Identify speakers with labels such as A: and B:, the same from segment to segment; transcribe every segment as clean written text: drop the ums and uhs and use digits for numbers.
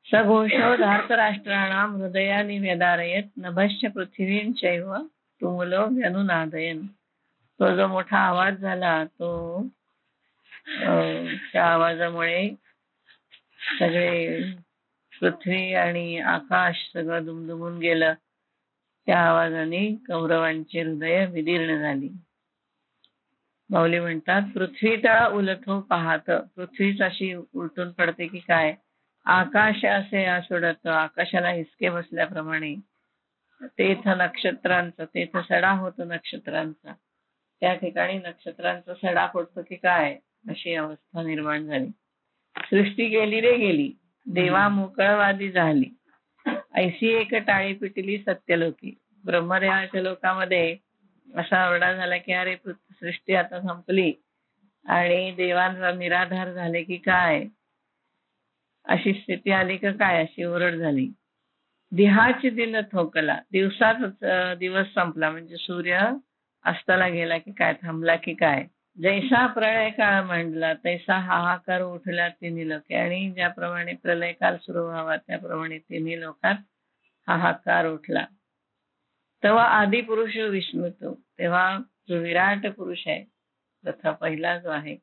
A: सघोषो धार्तराष्ट्राणां हृदयानि व्यदारयत नभश्च पृथिवीं चैव तुमुलो व्यनुनादयन. तो जो मोठा आवाज झाला तो त्या आवाजामुळे सगळे पृथ्वी आणि आकाश सगळं दुमदुमून गेलं. त्या आवाजाने कौरवांची हृदय विदीर्ण झाली. माऊली म्हणतात, पृथ्वी तळा उलथो पाहत. पृथ्वीच अशी उलटून पडते की काय. आकाश असे असोडत, आकाशाला हिसके बसल्याप्रमाणे. तेथ नक्षत्रांचा, तेथ सडा होतो नक्षत्रांचा, त्या ठिकाणी नक्षत्रांचा सडा पडतो की काय, अशी अवस्था निर्माण झाली. सृष्टी गेली रे गेली, देवा मोकळवादी झाली. ऐशी एक टाळी पिटली सत्यलोकी. ब्रह्मदेवाच्या लोकामध्ये असा आरडा झाला की अरे सृष्टी आता संपली आणि देवांचा निराधार झाले की काय, अशी स्थिती आली का काय, अशी ओरड झाली. दिहाची दिन थोकला. दिवसाच दिवस संपला म्हणजे सूर्य अस्ताला गेला की काय, थांबला की काय. जैसा प्रलय काळ मांडला तैसा हाहाकार उठला तिन्ही लोके. आणि ज्याप्रमाणे प्रलय काल सुरू व्हावा त्याप्रमाणे तिन्ही लोकात हाहाकार उठला. तेव्हा आदी पुरुष विस्मृतो. तेव्हा जो विराट पुरुष आहे, तथा पहिला जो आहे,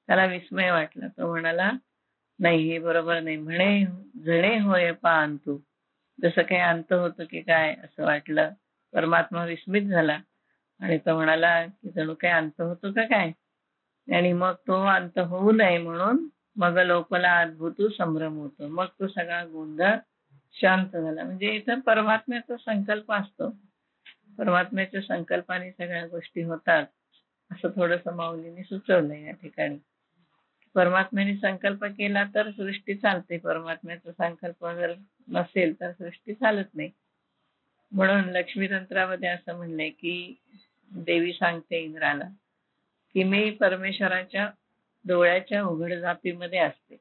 A: त्याला विस्मय वाटला. तो म्हणाला, नाही हे बरोबर नाही. म्हणे जणे होय पा अंतू. जसं काही अंत होतं की काय असं वाटलं. परमात्मा विस्मित झाला आणि तो म्हणाला की जणू काही अंत होतो का काय. आणि मग तो अंत होऊ नये म्हणून मग लोकला अद्भुत संभ्रम होतो. मग तो सगळा गोंधळ शांत झाला. म्हणजे इथं परमात्म्याचा संकल्प असतो, परमात्म्याच्या संकल्पाने सगळ्या गोष्टी होतात, असं थोडस माऊलीने सुचवलंय या ठिकाणी. परमात्म्याने संकल्प केला तर सृष्टी चालते, परमात्म्याचा संकल्प जर नसेल तर सृष्टी चालत नाही. म्हणून लक्ष्मी तंत्रामध्ये असं म्हणलंय की देवी सांगते इंद्राला की मी परमेश्वराच्या डोळ्याच्या उघडझापीमध्ये असते.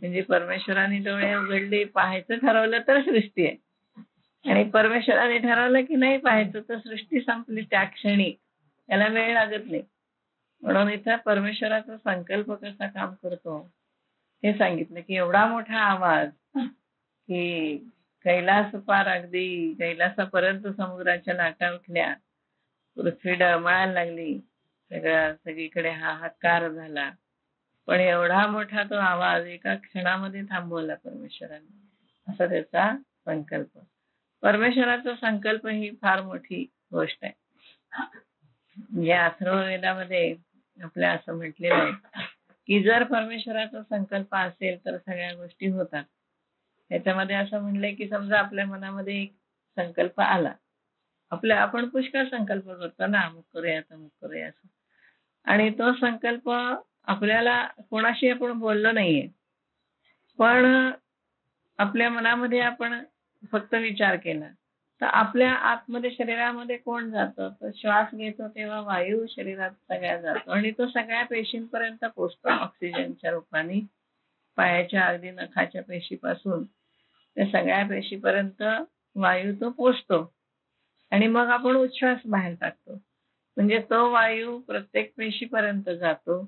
A: म्हणजे परमेश्वराने डोळे उघडले, पाहायचं ठरवलं तर सृष्टी आहे, आणि परमेश्वराने ठरवलं की नाही पाहायचं तर सृष्टी संपली त्या क्षणी. त्याला वेळ लागत नाही. म्हणून इथं परमेश्वराचा संकल्प कसा काम करतो हे सांगितलं की एवढा मोठा आवाज की कैलास पार, अगदी कैलासापर्यंत समुद्राच्या लाटा उठल्या, पृथ्वी डळमळायला लागली, सगळीकडे हाहाकार झाला. पण एवढा मोठा तो आवाज एका क्षणामध्ये थांबवला परमेश्वराने, असा त्याचा संकल्प. परमेश्वराचा संकल्प ही फार मोठी गोष्ट आहे. या अथर्ववेदामध्ये आपल्या असं म्हटलेलं आहे की जर परमेश्वराचा संकल्प असेल तर सगळ्या गोष्टी होतात. त्याच्यामध्ये असं म्हणलंय की समजा आपल्या मनामध्ये एक संकल्प आला, आपण पुष्कळ संकल्प करतो ना, अमुक करूया तमुक करूया असं, आणि तो संकल्प आपल्याला कोणाशी आपण बोललो नाहीये, पण आपल्या मनामध्ये आपण फक्त विचार केला, तर आपल्या आतमध्ये शरीरामध्ये कोण जातं, तर श्वास घेतो तेव्हा वायू शरीरात सगळ्या जातो आणि तो सगळ्या पेशींपर्यंत पोहोचतो ऑक्सिजनच्या रूपाने. पायाच्या अगदी नखाच्या पेशीपासून त्या सगळ्या पेशीपर्यंत वायू तो पोहोचतो आणि मग आपण उच्छ्वास बाहेर टाकतो. म्हणजे तो वायू प्रत्येक पेशीपर्यंत जातो.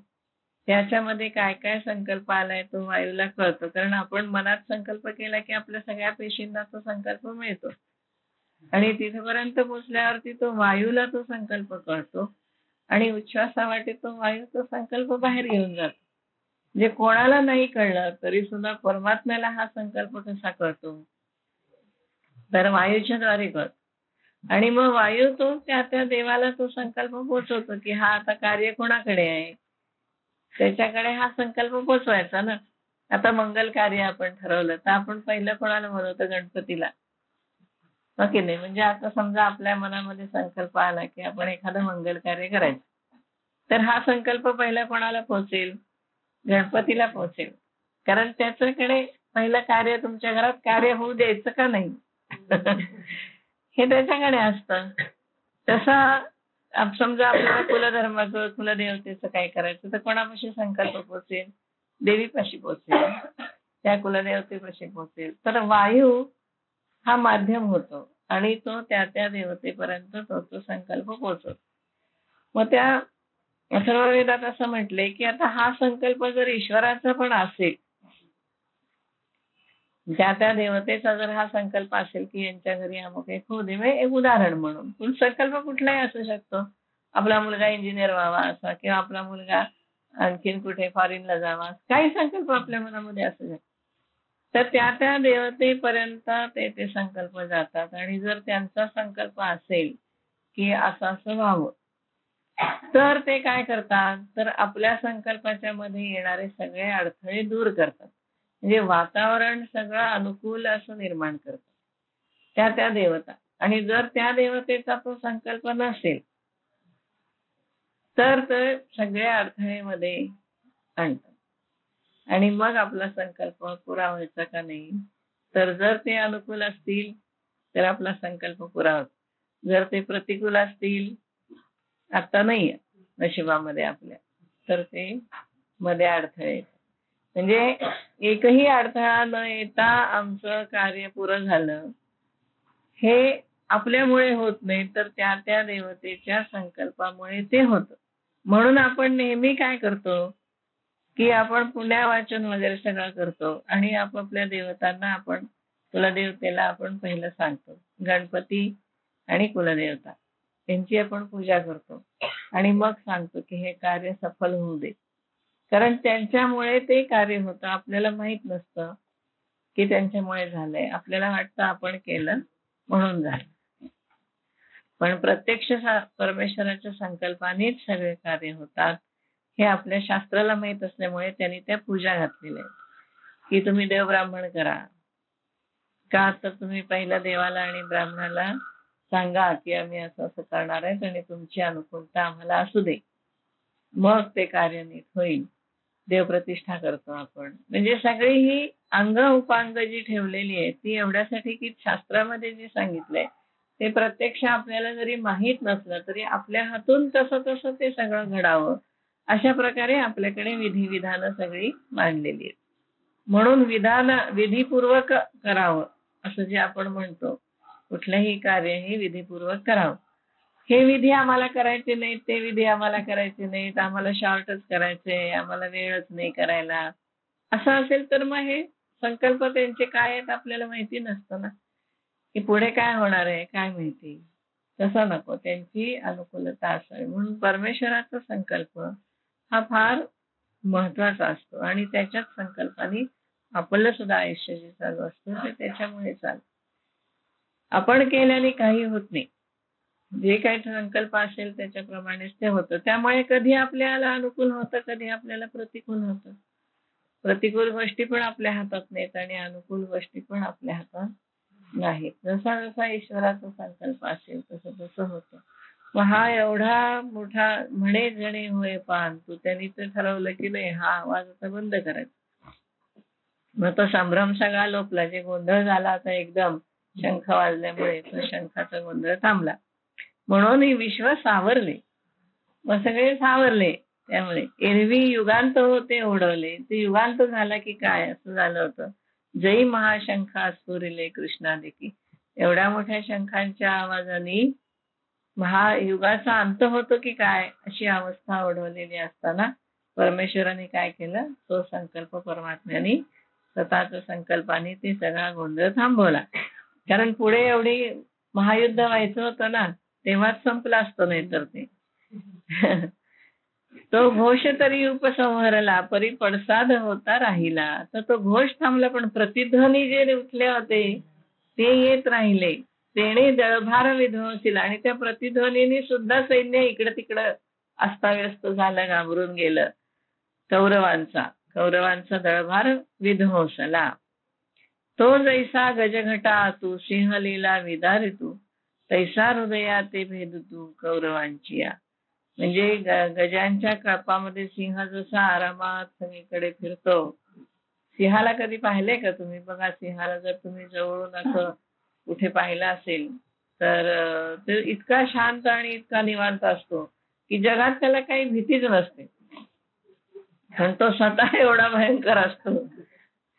A: त्याच्यामध्ये काय काय संकल्प आलाय तो वायूला कळतो, कारण आपण मनात संकल्प केला की आपल्या सगळ्या पेशींना तो संकल्प मिळतो आणि तिथपर्यंत पोहोचल्यावरती तो वायूला तो संकल्प कळतो आणि उच्छ्वासावाटे तो वायू तो संकल्प बाहेर घेऊन जातो. म्हणजे कोणाला नाही कळलं तरी सुद्धा परमात्म्याला हा संकल्प कसा कळतो, तर वायूच्या द्वारे कळतो. आणि मग वायू तो त्या देवाला तो संकल्प पोचवतो की हा आता कार्य कोणाकडे आहे, त्याच्याकडे हा संकल्प पोचवायचा ना. आता मंगल कार्य आपण ठरवलं तर आपण पहिलं कोणाला बोलवतो, गणपतीला, हो की नाही. म्हणजे आता समजा आपल्या मनामध्ये संकल्प आला की आपण एखादं मंगल कार्य करायचं, तर हा संकल्प पहिला कोणाला पोहोचेल, गणपतीला पोहोचेल, कारण त्याच्याकडे पहिलं कार्य, तुमच्या घरात कार्य होऊ द्यायचं का नाही हे त्याच्याकडे असतं. तसा समजा आपल्याला कुलधर्माचं, कुलदेवतेचं काय करायचं तर कोणापाशी संकल्प पोहोचेल, देवीपाशी पोहोचेल, त्या कुलदेवतेपाशी पोहोचेल. तर वायू हा माध्यम होतो आणि तो त्या देवतेपर्यंत तो संकल्प पोहोचतो. मग त्या अथर्ववेदात असं म्हटलंय की आता हा संकल्प जर ईश्वराचा पण असेल त्या त्या देवतेचा जर हा संकल्प असेल की यांच्या घरी अमुक एक होऊ दे, म्हणजे एक उदाहरण म्हणून, पण संकल्प कुठलाही असू शकतो. आपला मुलगा इंजिनियर व्हावा असा, किंवा आपला मुलगा आणखीन कुठे फॉरेनला जावा, काही संकल्प आपल्या मनामध्ये असू शकतो. तर त्या त्या देवतेपर्यंत ते ते संकल्प जातात, आणि जर त्यांचा संकल्प असेल की असं असं व्हावं, तर ते काय करतात, तर आपल्या संकल्पाच्या मध्ये येणारे सगळे अडथळे दूर करतात. म्हणजे वातावरण सगळं अनुकूल असं निर्माण करतात त्या त्या देवता. आणि जर त्या देवतेचा तो संकल्प नसेल, तर ते सगळे अडथळे मध्ये आणतात. आणि मग आपला संकल्प पुरा व्हायचा का नाही, तर जर ते अनुकूल असतील तर आपला संकल्प पुरा होतो. जर ते प्रतिकूल असतील, आता नाहीये नशिबामध्ये आपल्या, तर ते मध्ये अडथळे येतात. म्हणजे एकही अडथळा न येता आमचं कार्य पुरं झालं, हे आपल्यामुळे होत नाही, तर त्या त्या देवतेच्या संकल्पामुळे ते होतं. म्हणून आपण नेहमी काय करतो की आपण पुण्यवाचन वगैरे सगळं करतो, आणि आपापल्या देवतांना आपण, कुलदेवतेला आपण पहिलं सांगतो, गणपती आणि कुलदेवता यांची आपण पूजा करतो, आणि मग सांगतो की हे कार्य सफल होऊ दे. कारण त्यांच्यामुळे ते कार्य होतं, आपल्याला माहित नसतं की त्यांच्यामुळे झालंय, आपल्याला वाटतं आपण केलं म्हणून झालं. पण प्रत्यक्ष परमेश्वराच्या संकल्पानेच सगळे कार्य होतात, हे आपल्या शास्त्राला माहित असल्यामुळे त्यांनी त्या पूजा घातलेल्या आहेत की तुम्ही देव ब्राह्मण करा. का तर तुम्ही पहिल्या देवाला आणि ब्राह्मणाला सांगा की आम्ही असं असं करणार आहे, आणि तुमची अनुकूलता आम्हाला असू दे, मग ते कार्य नीट होईल. देवप्रतिष्ठा करतो आपण. म्हणजे सगळी ही अंग उपांग जी ठेवलेली आहे ती एवढ्यासाठी की शास्त्रामध्ये जे सांगितलंय ते प्रत्यक्ष आपल्याला जरी माहित नसलं तरी आपल्या हातून तसं तसं ते सगळं घडावं, अशा प्रकारे आपल्याकडे विधिविधानं सगळी मांडलेली आहेत. म्हणून विधीपूर्वक करावं, असं जे आपण म्हणतो, कुठलंही कार्य हे विधीपूर्वक करावं. हे विधी आम्हाला करायचे नाहीत, ते विधी आम्हाला करायचे नाहीत, आम्हाला शॉर्टच करायचे, आम्हाला वेळच नाही करायला, असं असेल तर मग हे संकल्प त्यांचे काय आहेत आपल्याला माहिती नसतं ना, की पुढे काय होणार आहे काय माहिती. तसं नको, त्यांची अनुकूलता असावी. म्हणून परमेश्वराचा संकल्प हा फार महत्वाचा असतो, आणि त्याच्याच संकल्पाने आपलं सुद्धा आयुष्य जे चालू असतं ते त्याच्यामुळे चालतं. आपण केल्याने काही होत नाही, जे काही संकल्प असेल त्याच्याप्रमाणेच ते होतं. त्यामुळे कधी आपल्याला अनुकूल होतं, कधी आपल्याला प्रतिकूल होतं. प्रतिकूल गोष्टी पण आपल्या हातात नाहीत, आणि अनुकूल गोष्टी पण आपल्या हातात नाहीत. जसा जसा ईश्वराचा संकल्प असेल तसं तसं होतं. मग हा एवढा मोठा म्हणे जणे होय पान, तू त्यांनी तर ठरवलं की नाही हा आवाज आता बंद करायचा. मग तो संभ्रम सगळा लोपला, जे गोंधळ झाला आता एकदम शंख वाजल्यामुळे, तो शंखाचा गोंधळ थांबला. म्हणून हे विश्व सावरले, मग सगळे सावरले. त्यामुळे एरवी युगांत होते ओढवले, ते युगांत झाला की काय असं झालं होतं. जय महाशंखा स्फुरिले कृष्णा देखी, एवढ्या मोठ्या शंखांच्या आवाजाने महायुगाचा अंत होतो की काय अशी अवस्था ओढवलेली असताना परमेश्वराने काय केलं, तो संकल्प परमात्म्याने स्वतःच्या संकल्पाने ते सगळा गोंधळ थांबवला. कारण पुढे एवढी महायुद्ध व्हायचं होतं ना, तेव्हाच संपलं असतं, नाही तर ते तो घोष तरी उपसंहरला परी पडसाद होता राहिला. तर तो घोष थांबला, पण प्रतिध्वनी जे उठले होते ते येत राहिले. तेणे दळभार विध्वंसीला, आणि त्या प्रतिध्वनीने सुद्धा सैन्य इकडं तिकडं अस्ताव्यस्त झालं, घाबरून गेलं. कौरवांचा दळभार विध्वंसला. तो जैसा गजघटा तू सिंहलीला विदारी तू, तैसा हृदया ते भेद तू कौरवांची. म्हणजे गजांच्या कळपामध्ये सिंह जसा आरामात सगळीकडे फिरतो. सिंहाला कधी पाहिले का तुम्ही? बघा, सिंहाला जर तुम्ही जवळून असं कुठे पाहिलं असेल तर तो इतका शांत आणि इतका निवांत असतो की जगात त्याला काही भीतीच नसते. पण तो स्वतः एवढा भयंकर असतो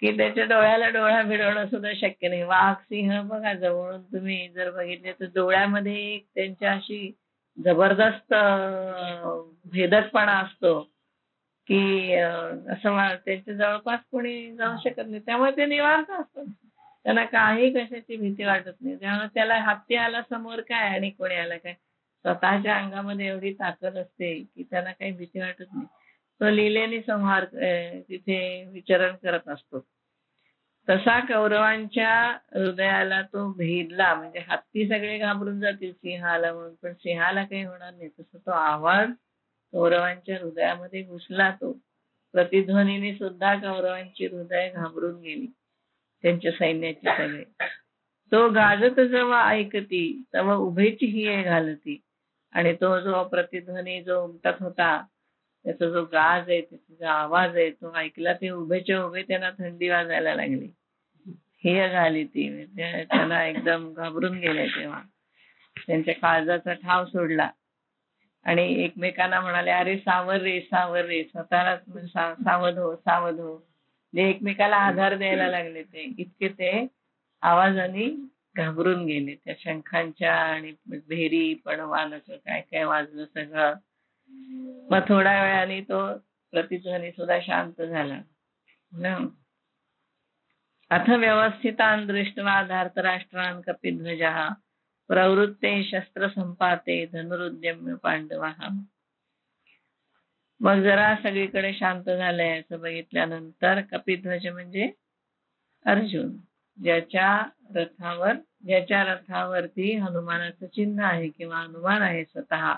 A: की त्याच्या डोळ्याला डोळा भिडवणं सुद्धा शक्य नाही. वाघ, सिंह बघा जवळून तुम्ही जर बघितले तर डोळ्यामध्ये एक त्यांच्या अशी जबरदस्त भेदकपणा असतो की असं त्यांच्या जवळपास कोणी जाऊ शकत नाही. त्यामुळे ते निवांत असतात. त्यांना काही कशाची भीती वाटत नाही. त्यामुळे त्याला हत्ती आला समोर काय आणि कोणी आला काय, स्वतःच्या अंगामध्ये एवढी ताकद असते की त्यांना काही भीती वाटत नाही. तो लीलेने संहार तिथे विचरण करत असतो. तसा कौरवांच्या हृदयाला तो भेदला. म्हणजे हत्ती सगळे घाबरून जातील सिंह आला म्हणून, पण सिंहाला काही होणार नाही. तसा तो आवाज कौरवांच्या हृदयामध्ये घुसला. तो प्रतिध्वनीने सुद्धा कौरवांची हृदय घाबरून गेली, त्यांच्या सैन्याची सगळे. तो गाजत जेव्हा ऐकती तेव्हा उभेची ही घालती. आणि तो जो प्रतिध्वनी जो उमटत होता, त्याचा जो गाज आहे, त्याचा जो आवाज आहे, तो ऐकला ते उभेच्या उभे त्यांना थंडी वाजायला लागली. ही झाली ती. त्याला एकदम घाबरून गेले. तेव्हा त्यांच्या काळजाचा ठाव सोडला आणि एकमेकांना म्हणाले, अरे सावर रे सावर रे, स्वतःला सावध हो सावध हो. जे एकमेकाला आधार द्यायला लागले. ते इतके ते आवाजाने घाबरून गेले. त्या शंखांच्या आणि भेरी पणवानाचं काय काय वाजलं सगळं. मग थोड्या वेळाने तो प्रतिध्वनी सुद्धा शांत झाला ना. अथ व्यवस्थितान् दृष्ट्वा धार्तराष्ट्रान् कपिध्वजः प्रवृत्ते शस्त्र संपाते धनुरुद्यम्य पांडवाः. मग जरा सगळीकडे शांत झालंय असं बघितल्यानंतर कपिध्वज म्हणजे अर्जुन, ज्याच्या रथावरती हनुमानाचं चिन्ह आहे किंवा हनुमान आहे स्वतः,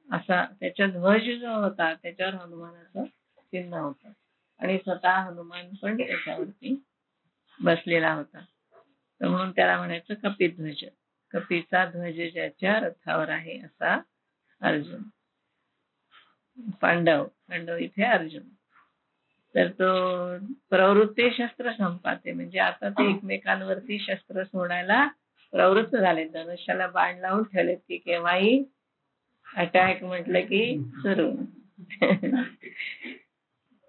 A: असा त्याच्या ध्वज जो होता त्याच्यावर हनुमानाचं चिन्ह होतं आणि स्वतः हनुमान पण त्याच्यावरती बसलेला होता. तर म्हणून त्याला म्हणायचं कपिध्वज. कपीचा ध्वज ज्याच्या रथावर आहे असा अर्जुन. पांडव इथे अर्जुन. तर तो प्रवृत्ती शस्त्र संपाते म्हणजे आता ते एकमेकांवरती शस्त्र सोडायला प्रवृत्त झाले. धनुष्याला बाण लावून ठेवलेत की केव्हाही अटॅक म्हटलं की सुरू.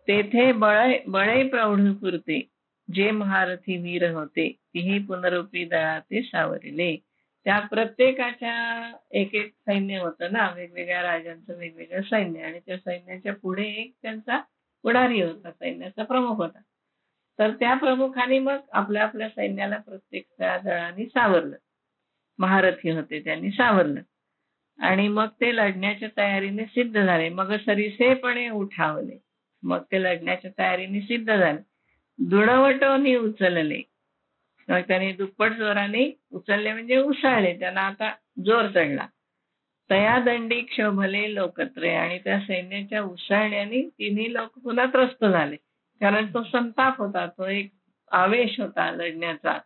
A: तेथे बळे प्रौढ पुरते जे महारथी वीर होते तीही पुनरुपी दळाते सावरिले. त्या प्रत्येकाच्या एक एक सैन्य होतं ना, वेगवेगळ्या राजांचं वेगवेगळं सैन्य, आणि त्या सैन्याच्या पुढे एक त्यांचा पुढारी होता, सैन्याचा प्रमुख होता. तर त्या प्रमुखाने मग आपल्या आपल्या सैन्याला प्रत्येक दळाने सावरलं. महारथी होते त्यांनी सावरलं आणि मग ते लढण्याच्या तयारीने सिद्ध झाले. मग सरिसेपणे उठावले. मग ते लढण्याच्या तयारीने सिद्ध झाले. दुणवटोनी उचलले. मग त्याने दुप्पट जोराने उचलले म्हणजे उसळले. त्यांना आता जोर चढला. तया दंडी क्षोभले लोकत्रे. आणि त्या सैन्याच्या उसळण्याने तिन्ही लोक पुन्हा त्रस्त झाले. कारण तो संताप होता, तो एक आवेश होता लढण्याचा,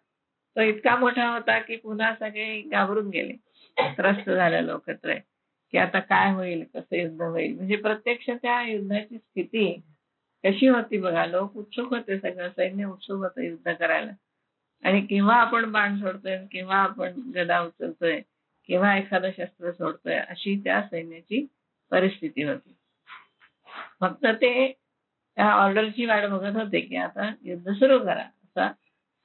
A: तो इतका मोठा होता की पुन्हा सगळे घाबरून गेले, त्रस्त झाले लोकत्रय की आता काय होईल, कसं युद्ध होईल. म्हणजे प्रत्यक्ष त्या युद्धाची स्थिती कशी होती बघा. लोक उत्सुक होते, सगळं सैन्य उत्सुक होतं युद्ध करायला. आणि केव्हा आपण बाण सोडतोय, केव्हा आपण गदा उचलतोय, केव्हा एखादं शस्त्र सोडतोय, अशी त्या सैन्याची परिस्थिती होती. फक्त ते त्या ऑर्डरची वाट बघत होते की आता युद्ध सुरू करा. असं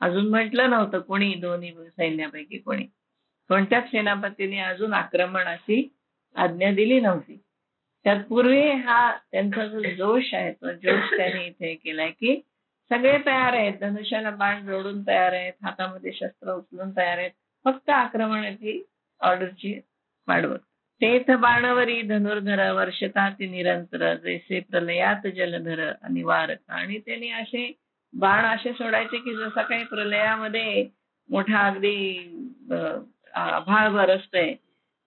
A: अजून म्हटलं नव्हतं कोणी, दोन्ही सैन्यापैकी कोणत्याच सेनापतीने अजून आक्रमणाची आज्ञा दिली नव्हती. त्यापूर्वी हा त्यांचा जो जोश आहे तो जोश त्यांनी इथे केलाय की सगळे तयार आहेत, धनुष्याला बाण जोडून तयार आहेत, हातामध्ये शस्त्र उचलून तयार आहेत, फक्त आक्रमणाची ऑर्डरची वाट बघ. तेथ बाणवरी धनुर्धर वर्षतात निरंतर जैसे प्रलयात जलधर अनिवार्य. आणि त्यांनी असे बाण असे सोडायचे की जसं काही प्रलयामध्ये मोठा अगदी आभाळ बरसतोय,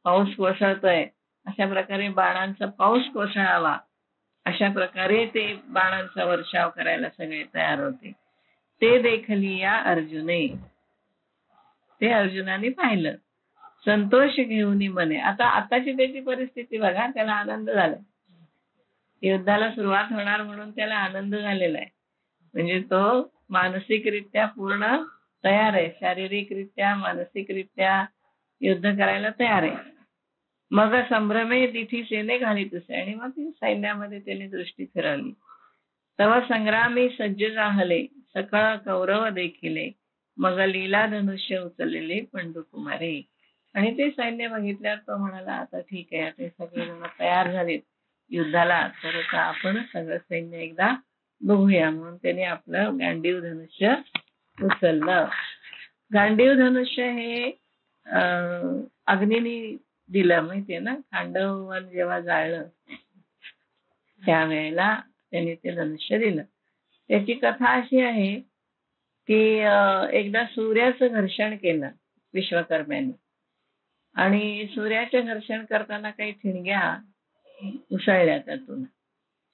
A: पाऊस कोसळतोय, अशा प्रकारे बाणांचा पाऊस कोसळावा, अशा प्रकारे ते बाणांचा वर्षाव करायला सगळे तयार होते. ते देखली या अर्जुने. ते अर्जुनाने पाहिलं. संतोष घेऊन मने. आताची त्याची परिस्थिती बघा, त्याला आनंद झाला. युद्धाला सुरुवात होणार म्हणून त्याला आनंद झालेला आहे. म्हणजे तो मानसिकरित्या पूर्ण तयार आहे, शारीरिकरित्या मानसिकरित्या युद्ध करायला तयार आहे. मग संभ्रमे तिथी सेने घालीत असे. आणि मग ती सैन्यामध्ये त्याने दृष्टी फिरवली. तव संग्रामी सज्ज जाहले सकळ कौरव देखिले. मग लीला धनुष्य उचललेले पंडुकुमारे. आणि ते सैन्य बघितल्यावर तो म्हणाला आता ठीक आहे, ते सगळेजण तयार झालेत, युद्धाला, तर आपण सगळं सैन्य एकदा बघूया म्हणून त्याने आपलं गांडीव धनुष्य उचललं. गांडीव धनुष्य हे अग्नीने दिलं, माहितीये ना, खांडवन जेव्हा जाळलं त्यावेळेला त्यांनी ते धनुष्य दिलं. त्याची कथा अशी आहे की एकदा सूर्याचं घर्षण केलं विश्वकर्म्याने, आणि सूर्याचं घर्षण करताना काही ठिणग्या उसळल्या त्यातून.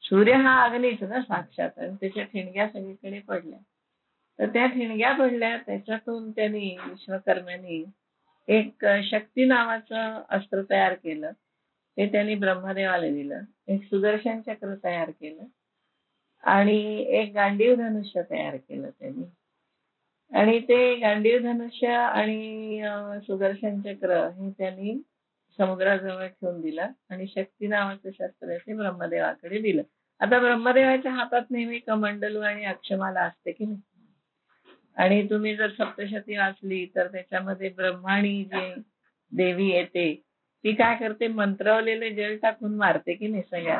A: सूर्य हा अग्नीच ना साक्षात, आणि त्याच्या ठिणग्या सगळीकडे पडल्या. तर त्या ठिणग्या पडल्या, त्याच्यातून त्यांनी विश्वकर्म्यांनी एक शक्ती नावाचं अस्त्र तयार केलं. ते त्यांनी ब्रह्मदेवाला दिलं. एक सुदर्शन चक्र तयार केलं आणि एक गांडीव धनुष्य तयार केलं त्यांनी. आणि ते गांडीव धनुष्य आणि सुदर्शन चक्र हे त्यांनी समुद्राजवळ ठेवून दिलं आणि शक्ती नावाचं शस्त्र ते ब्रह्मदेवाकडे दिलं. आता ब्रह्मदेवाच्या हातात नेहमी कमंडलू आणि अक्षमाला असते की नाही. आणि तुम्ही जर सप्तशती वाचली तर त्याच्यामध्ये ब्रह्माणी जी देवी येते ती काय करते, मंत्रवलेले जल टाकून मारते की नाही सगळ्या.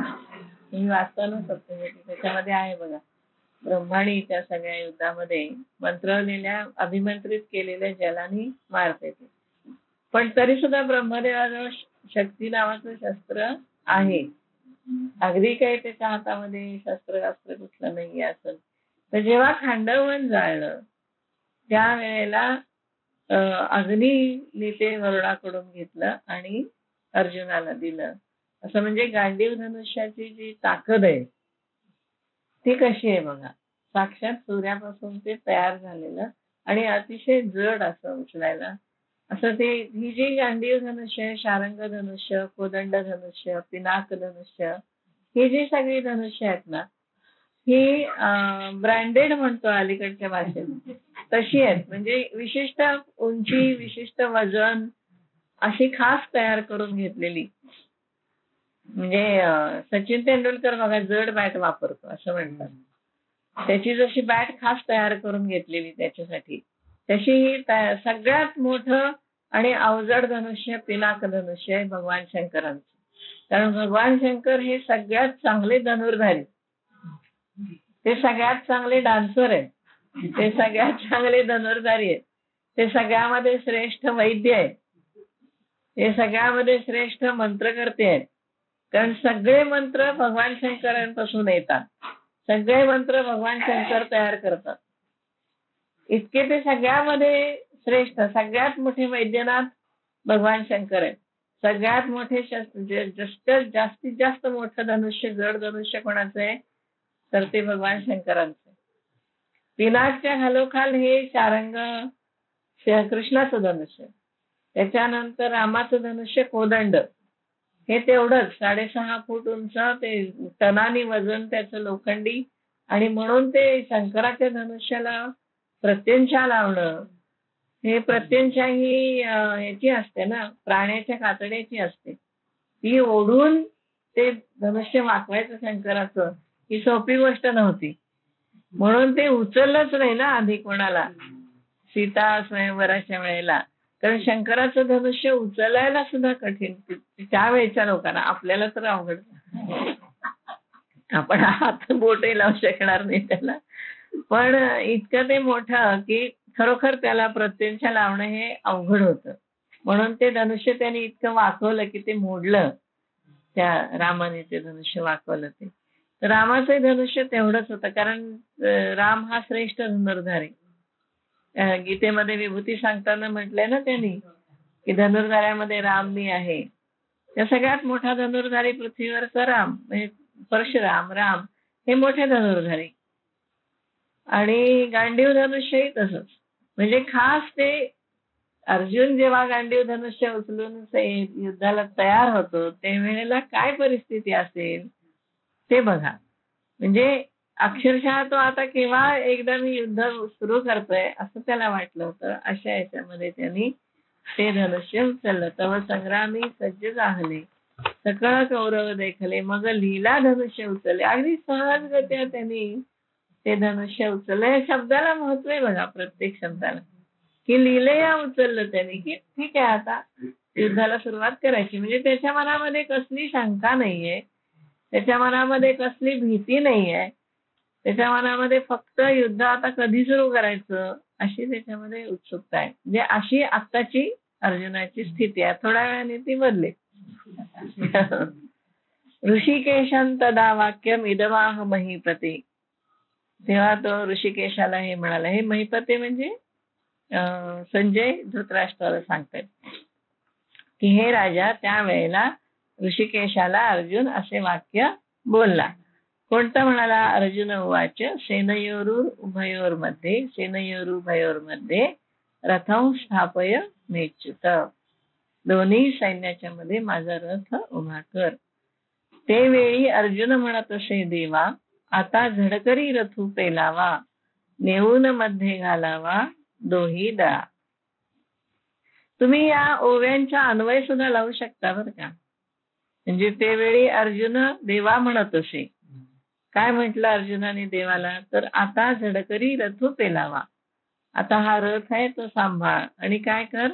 A: तुम्ही वाचता ना सप्तशती, त्याच्यामध्ये आहे बघा, ब्रह्माणी त्या सगळ्या युद्धामध्ये मंत्रवलेल्या अभिमंत्रित केलेल्या जलाने मारते ते. पण तरी सुद्धा ब्रह्मदेवाजवळ शक्ती नावाचं शस्त्र आहे. अगदी काही त्याच्या हातामध्ये शस्त्र कुठलं नाही असं. तर जेव्हा खांडवन जाळलं त्यावेळेला अग्नीने ते वरुणाकडून घेतलं आणि अर्जुनाला दिलं. असं म्हणजे गांडीव धनुष्याची जी ताकद आहे ती कशी आहे बघा. साक्षात सूर्यापासून ते तयार झालेलं आणि अतिशय जड असं उचलायला. असं ते ही जी गांडीव धनुष्य, शारंग धनुष्य, कोदंड धनुष्य, पिनाक धनुष्य, ही जी सगळी धनुष्य आहेत ना, ही ब्रँडेड म्हणतो अलीकडच्या भाषेत तशी आहेत. म्हणजे विशिष्ट उंची, विशिष्ट वजन अशी खास तयार करून घेतलेली. म्हणजे सचिन तेंडुलकर बघा जड बॅट वापरतो असं म्हणतात. त्याची जशी बॅट खास तयार करून घेतलेली त्याच्यासाठी, तशी ही सगळ्यात मोठं आणि अवजड धनुष्य पिनाक धनुष्य आहे भगवान शंकरांचं. कारण भगवान शंकर हे सगळ्यात चांगले धनुर्धारी, ते सगळ्यात चांगले डान्सर आहेत, ते सगळ्यात चांगले धनुर्धारी आहेत, ते सगळ्यामध्ये श्रेष्ठ वैद्य आहेत, ते सगळ्यामध्ये श्रेष्ठ मंत्रकर्ते आहेत. कारण सगळे मंत्र भगवान शंकरांपासून येतात, सगळे मंत्र भगवान शंकर तयार करतात. इतके ते सगळ्यामध्ये श्रेष्ठ. सगळ्यात मोठे वैद्यनाथ भगवान शंकर आहेत. सगळ्यात मोठे जास्तीत जास्त मोठं धनुष्य, जड धनुष्य कोणाचं आहे तर ते भगवान शंकरांचं. पिनाकच्या खालोखाल हे शारंग कृष्णाचं धनुष्य, त्याच्यानंतर रामाचं धनुष्य कोदंड, हे तेवढंच 6.5 फूट उंच, ते टनानी वजन त्याचं लोखंडी. आणि म्हणून ते शंकराच्या धनुष्याला प्रत्यंशा लावणं, हे प्रत्यंशा ही याची असते ना, प्राण्याच्या कातड्याची असते. ती ओढून ते धनुष्य वाकवायचं शंकराचं, ही सोपी गोष्ट नव्हती. म्हणून ते उचललंच नाही ना आधी कोणाला सीता स्वयंवराच्या वेळेला. कारण शंकराचं धनुष्य उचलायला सुद्धा कठीण त्यावेळेच्या लोकांना. आपल्याला तर अवघड, आपण हात बोटही लावू शकणार नाही त्याला. पण इतकं ते मोठं की खरोखर त्याला प्रत्यंशा लावणं हे अवघड होतं. म्हणून ते धनुष्य त्यांनी इतकं वाकवलं की ते मोडलं. त्या रामाने ते धनुष्य वाकवलं. ते तर रामाचं धनुष्य तेवढंच होतं. कारण राम हा श्रेष्ठ धनुर्धारी. गीतेमध्ये विभूती सांगताना म्हटलंय ना त्यांनी की धनुर्धाऱ्यामध्ये राम मी आहे. त्या सगळ्यात मोठा धनुर्धारी पृथ्वीवरचा राम, म्हणजे परशुराम, राम हे मोठे धनुर्धारी. आणि गांडीव धनुष्यही तसंच. म्हणजे खास ते अर्जुन जेव्हा गांडीव धनुष्य उचलून युद्धाला तयार होतो त्यावेळेला काय परिस्थिती असेल ते बघा. म्हणजे अक्षरशः तो आता केव्हा एकदा मी युद्ध सुरू करतोय असं त्याला वाटलं होतं. अशा याच्यामध्ये त्यांनी ते धनुष्य उचललं. तव संग्रामी सज्ज जाहले, सकळ कौरव देखले, मग लीला धनुष्य उचलले. अगदी सहजगत्या त्यांनी ते धनुष्य उचललं. या शब्दाला महत्व आहे बघा, प्रत्येक शब्दाला, की लीलया उचललं त्यांनी, की ठीक आहे आता युद्धाला सुरुवात करायची. म्हणजे त्याच्या मनामध्ये कसली शंका नाहीये त्याच्या मनामध्ये कसली भीती नाही आहे. त्याच्या मनामध्ये फक्त युद्ध आता कधी सुरू करायचं अशी त्याच्यामध्ये उत्सुकता आहे. म्हणजे अशी आत्ताची अर्जुनाची स्थिती आहे. थोड्या वेळाने ती बदलेल. ऋषिकेशं तदा वाक्यम इदमाह महीपते. तेव्हा तो ऋषिकेशाला हे म्हणाला, हे महीपते म्हणजे संजय धृतराष्ट्राला सांगतात की हे राजा, त्यावेळेला ऋषिकेशाला अर्जुन असे वाक्य बोलला. कोणतं म्हणाला? अर्जुन उवाच सेनयोरुभयोर्मध्ये रथं स्थापय मेच्युत. दोन्ही सैन्याच्या मध्ये माझा रथ उभा कर. ते वेळी अर्जुन म्हणत असे, देवा आता झडकरी रथू पेलावा, नेऊन मध्ये घालावा दोही दळा. तुम्ही या ओव्यांचा अन्वय सुद्धा लावू शकता बरं का. म्हणजे ते वेळी अर्जुन देवा म्हणत असे. काय म्हटलं अर्जुनाने देवाला? तर आता झडकरी रथू पेलावा, आता हा रथ आहे तो सांभाळ आणि काय कर,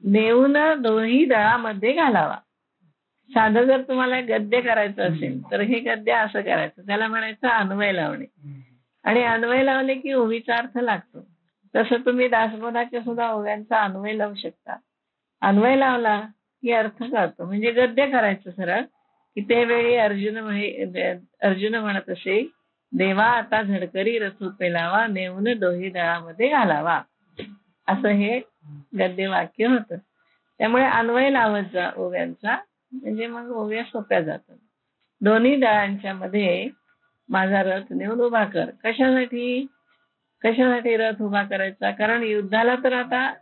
A: नेऊन दोही दळामध्ये घालावा. साधं जर तुम्हाला गद्य करायचं असेल तर हे गद्य असं करायचं, त्याला म्हणायचं अन्वय लावणे. आणि अन्वय लावले की ओवीचा अर्थ लागतो. तसं तुम्ही दासबोधाच्या सुद्धा ओव्यांचा अन्वय लावू शकता. अन्वय लावला की अर्थ कळतो. म्हणजे गद्य करायचं सरळ की ते वेळी अर्जुन म्हणत असे, देवा आता झडकरी रथू पेलावा, नेऊन दोही दळामध्ये घालावा, असं हे गद्य वाक्य होतं. त्यामुळे अन्वय लावत जा ओव्यांचा, म्हणजे मग ओव्या सोप्या जातात. दोन्ही दळांच्या मध्ये माझा रथ नेऊन उभा कर. कशासाठी रथ उभा करायचा? कारण युद्धाला तर आता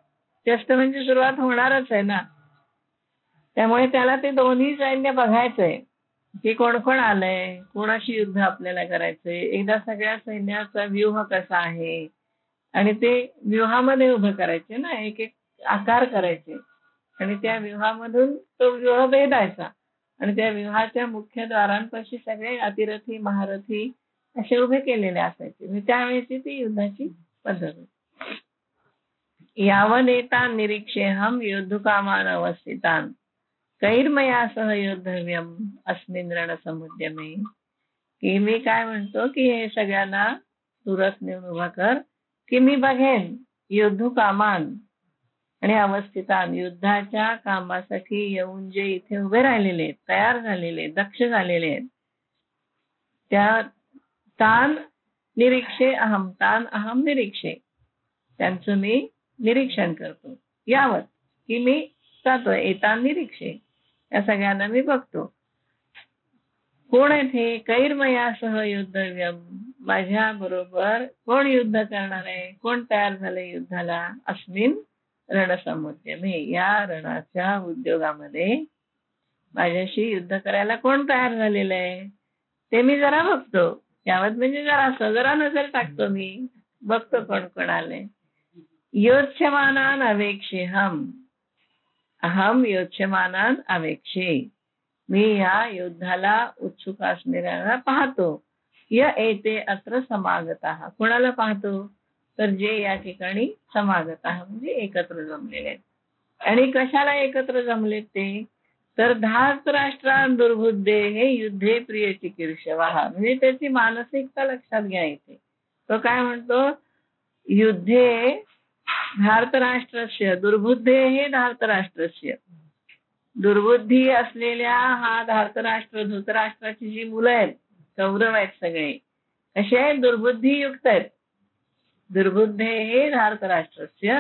A: जास्त म्हणजे सुरुवात होणारच आहे ना. त्यामुळे त्याला ते दोन्ही सैन्य बघायचंय की कोण कोण आलंय, कोणाशी युद्ध आपल्याला करायचंय, एकदा सगळ्या सैन्याचा व्यूह कसा आहे आणि ते व्यूहामध्ये उभं करायचे ना, एक एक आकार करायचे आणि त्या व्यूहामधून तो व्यूह भेदायचा आणि त्या व्यूहाच्या मुख्य द्वारांपाशी सगळे अतिरथी महारथी असे उभे केलेले असायचे. त्यावेळेची ती युद्धाची पद्धत. यावनेतान निरीक्षेहम योद्धुकामान अवस्थितान कैर्मया सह योद्धव्यम अस्मिन रणसमुद्यमे. की मी काय म्हणतो की हे सगळ्यांना सुरत नेऊन उभा कर की मी बघेन योद्धुकामान आणि अवस्थितान, युद्धाच्या कामासाठी येऊन जे इथे उभे राहिलेले आहेत, तयार झालेले, दक्ष झालेले आहेत, त्या तान अहम निरीक्षे, त्यांचं मी निरीक्षण करतो. यावत की मी जातोय, एतान निरीक्षे, या सगळ्यांना मी बघतो. कोण येथे कैर्मयासह युद्धव्यम, माझ्या बरोबर कोण युद्ध करणार आहे, कोण तयार झाले युद्धाला, अस्मिन रणसमुद्यमे, या रणाच्या उद्योगामध्ये माझ्याशी युद्ध करायला कोण तयार झालेलं आहे ते मी जरा बघतो. यावत म्हणजे जरा नजर टाकतो, मी बघतो कोण कोण आले. योत्स्यमानान अवेक्षेहम, अहम योत्स्यमानान अवेक्षे, मी या युद्धाला उत्सुक असणाऱ्यांना पाहतो. य एते अत्र समागताः, कोणाला पाहतो? तर जे या ठिकाणी समागताः म्हणजे एकत्र जमलेले आहेत. आणि कशाला एकत्र जमलेत ते? तर धार्तराष्ट्रान दुर्बुद्धे हे युद्धे प्रिय चिकीर्षवाः, म्हणजे त्याची मानसिकता लक्षात घ्या इथे. तो काय म्हणतो? युद्धे धार्तराष्ट्रस्य दुर्बुद्धे हे धार्तराष्ट्रस्य, दुर्बुद्धी असलेल्या हा धार्तराष्ट्र, धृतराष्ट्राची जी मुलं आहेत, कौरव आहेत सगळे, कसे आहेत? दुर्बुद्धियुक्त आहेत. दुर्बुद्धे हे धार्तराष्ट्रस्य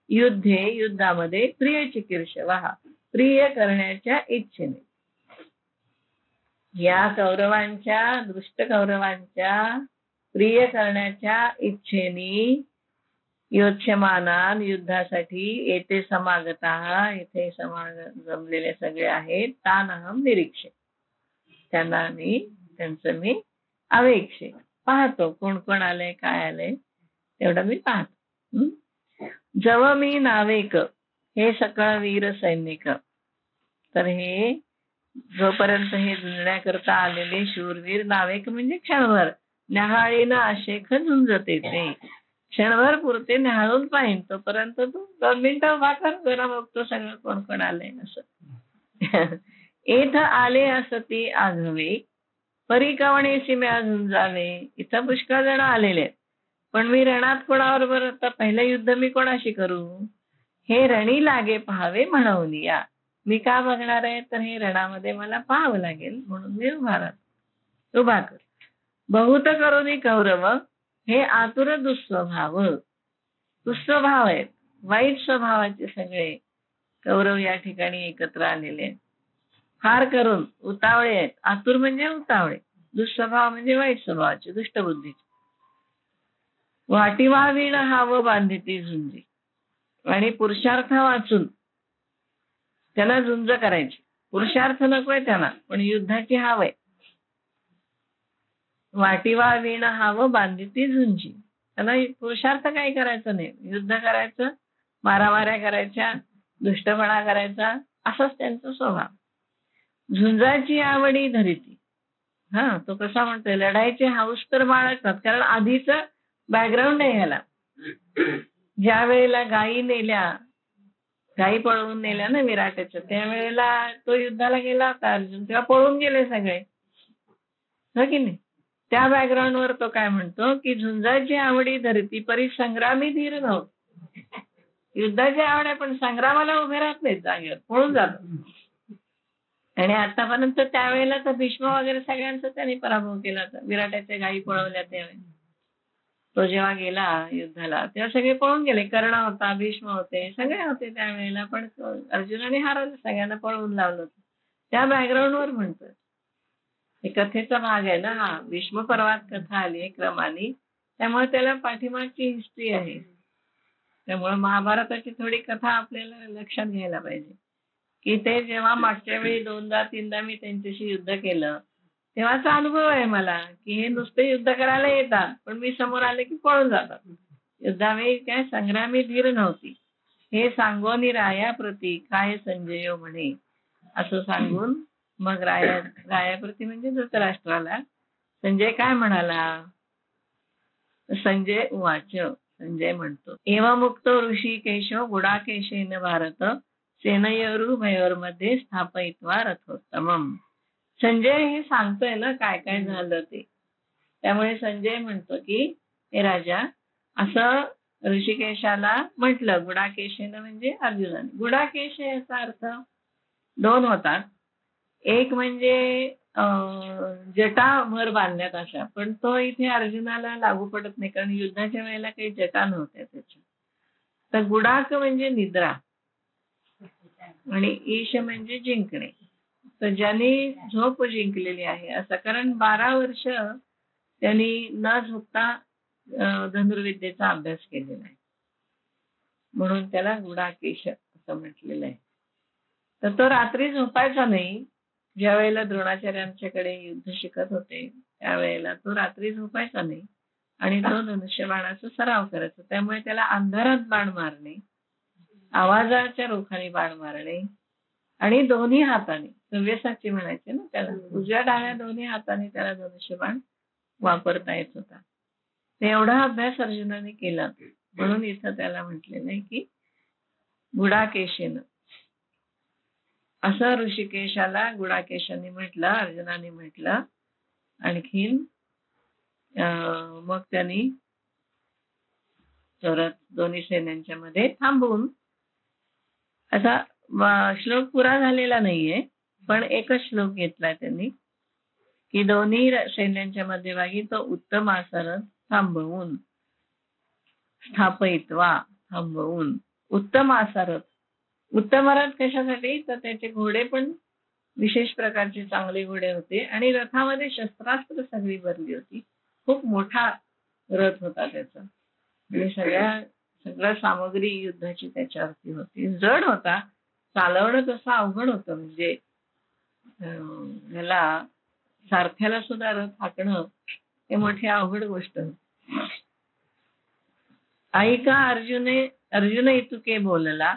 A: युद्धे, युद्धामध्ये प्रिय चिकीर्षवाः, प्रिय करण्याच्या इच्छेने. या कौरवांच्या, दुष्ट कौरवांच्या प्रिय करण्याच्या इच्छेने योत्स्यमानान, युद्धासाठी येथे समागताः, इथे जमलेले सगळे आहेत. तान अहम निरीक्षे, त्यांचं मी अवेक्षे, पाहतो कोण कोण आलंय, काय आलंय, तेवढं मी पाहतो. जव मी नावेक हे सकळ वीर सैनिक, तर हे जोपर्यंत हे जुळण्याकरता आलेले शूरवीर, नावेक म्हणजे क्षणभर, न्याहाळीनं अशेख झुंजते ते, क्षणभर पुरते न्याहाळून पाहिन, तोपर्यंत तू 2 मिनिटं उभा कर, जरा बघतो सगळं कोण कोण आलंय असं. एथ आले असती आघवे, परी कवणेसी म्या झुंजावे. इथं पुष्कळ जण आलेले आहेत, पण मी रणात कोणाबरोबर आता पहिलं युद्ध मी कोणाशी करू? हे रणी लागे पहावे म्हणून या. मी का बघणार आहे? तर हे रणामध्ये मला पाहावं लागेल म्हणून मी उभा कर. बहुत करुणी कौरव हे आतुर दुःस्वभाव. दुःस्वभाव आहेत, वाईट स्वभावाचे सगळे कौरव या ठिकाणी एकत्र आलेले आहेत. फार करून उतावळे आहेत. आतुर म्हणजे उतावळे, दुःस्वभाव म्हणजे वाईट स्वभावाचे, दुष्टबुद्धीचे. वाटी व्हावीण हाव बांधिती झुंजी. आणि पुरुषार्थ वाचून त्याला झुंज करायची. पुरुषार्थ नकोय त्याला, पण युद्धाची हाव आहे. वाटी व्हावीण हाव बांधिती झुंजी. त्याला पुरुषार्थ काही करायचं नाही, युद्ध करायचं, मारामाऱ्या करायच्या, दुष्टपणा करायचा, असाच त्यांचा स्वभाव. झुंजाची आवडी धरिती. तो कसा म्हणतोय, लढाईचे हाऊस तर बाळगतात, कारण आधीच बॅकग्राऊंड आहे ह्याला. ज्या वेळेला गायी पळवून नेल्या ना विराटाच्या, त्यावेळेला तो युद्धाला गेला होता अर्जुन, तेव्हा पळून गेले सगळे, हो की नाही? त्या बॅकग्राऊंडवर तो काय म्हणतो की झुंजाची आवडी धरती परी संग्रामी धीर नव्हतं. युद्धाची आवड आहे, पण संग्रामाला उभे राहत नाहीत, जागेवर पळून जातात. आणि आतापर्यंत त्यावेळेला तर भीष्म वगैरे सगळ्यांचा त्यांनी पराभव केला होता. विराटाच्या गायी पळवल्या त्यावेळेला तो जेव्हा गेला युद्धाला, तेव्हा सगळे पळून गेले. कर्ण होता, भीष्म होते, सगळे होते त्यावेळेला, पण अर्जुनाने हरवलं, सगळ्यांना पळवून लावलं होतं. त्या बॅकग्राऊंडवर म्हणतोय. हे कथेचा भाग आहे ना हा. भीष्म पर्वात कथा आली आहे क्रमाने, त्यामुळे त्याला पाठीमागची हिस्ट्री आहे. त्यामुळे महाभारताची थोडी कथा आपल्याला लक्षात घ्यायला पाहिजे की ते जेव्हा मागच्या वेळी 2दा-3दा मी त्यांच्याशी युद्ध केलं, तेव्हाचा अनुभव आहे मला की हे नुसते युद्ध करायला येतात, पण मी समोर आले की पळून जातात. युद्धावेळी काय संग्रामी धीर नव्हती. हे सांगोनी राया प्रती काय संजय म्हणे, असं सांगून मग रायाप्रती म्हणजे धृतराष्ट्राला संजय काय म्हणाला? संजय उवाच. संजय म्हणतो, एव मुक्तो ऋषिकेशो गुडाकेशेन भारत सेनयोरुभयोर्मध्ये स्थापयित्वा रथोत्तमम्. संजय हे सांगतोय ना काय काय झालं ते. त्यामुळे संजय म्हणतो की हे राजा, असं ऋषिकेशाला म्हटलं. गुडाकेशेन म्हणजे अर्जुनाने. गुडाकेश याचा अर्थ 2 होतात. एक म्हणजे जटा भर बांधण्यात अशा, पण तो इथे अर्जुनाला लागू पडत नाही, कारण युद्धाच्या वेळेला काही जटा नव्हत्या त्याच्या. तर गुडाक म्हणजे निद्रा आणि ईश म्हणजे जिंकणे. तर ज्यांनी झोप जिंकलेली आहे असं, कारण 12 वर्ष त्यांनी न झोपता धनुर्विद्येचा अभ्यास केलेला आहे, म्हणून त्याला गुडाकेश असं म्हटलेलं आहे. तर तो रात्री झोपायचा नाही. ज्या वेळेला द्रोणाचार्यांच्याकडे युद्ध शिकत होते त्यावेळेला तो रात्री झोपायचा नाही आणि तो धनुष्यबाणाचा सराव करायचा. त्यामुळे त्याला अंधारात बाण मारणे, आवाजाच्या रोखाने बाण मारणे आणि दोन्ही हाताने, सव्यसाची म्हणायचे ना त्याला, उजव्या डाव्या दोन्ही हाताने त्याला धनुष्यबाण वापरता येत होता. ते एवढा अभ्यास अर्जुनाने केला, म्हणून इथं त्याला म्हटलेलं आहे की गुडाकेशेन. असं ऋषिकेशाला गुडाकेशाने म्हटलं, अर्जुनाने म्हटलं. आणखीन मग त्यांनी रथ दोन्ही सेनांच्या मध्ये थांबवून, असा श्लोक पुरा झालेला नाहीये, पण एकच श्लोक घेतलाय त्यांनी की दोन्ही सैन्यांच्या मध्यभागी तो उत्तम असा रथ थांबवून, स्थापयित्वा थांबवून, उत्तम असा रथ. उत्तम रथ कशासाठी? तर त्याचे घोडे पण विशेष प्रकारचे चांगले घोडे होते आणि रथामध्ये शस्त्रास्त्र सगळी भरली होती. खूप मोठा रथ होता त्याचा आणि सगळ्या सामग्री युद्धाची त्याच्यावरती होती. जड होता, चालवणं तसं अवघड होतं. म्हणजे ह्याला सारथ्याला सुद्धा रथ हाकणं हे मोठी अवघड गोष्ट होती. ऐका अर्जुन इतुके बोलला,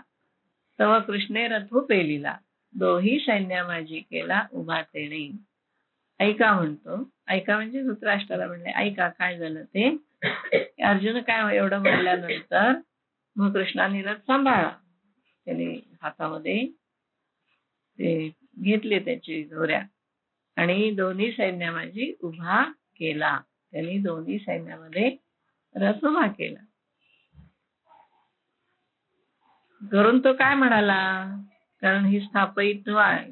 A: तव कृष्णे रथू पेलिला, दोही सैन्या माझी केला उभा तेणे. ऐका म्हणतो. ऐका म्हणजे धृतराष्ट्राला म्हणले, ऐका काय झालं ते. अर्जुन काय एवढं म्हणल्यानंतर मग कृष्णाने रथ सांभाळला. त्याने हातामध्ये ते घेतले त्याची दोऱ्या आणि दोन्ही सैन्यामाझी उभा केला. त्यांनी दोन्ही सैन्यामध्ये रथ उभा केला. करून तो काय म्हणाला, कारण ही स्थापित आहे,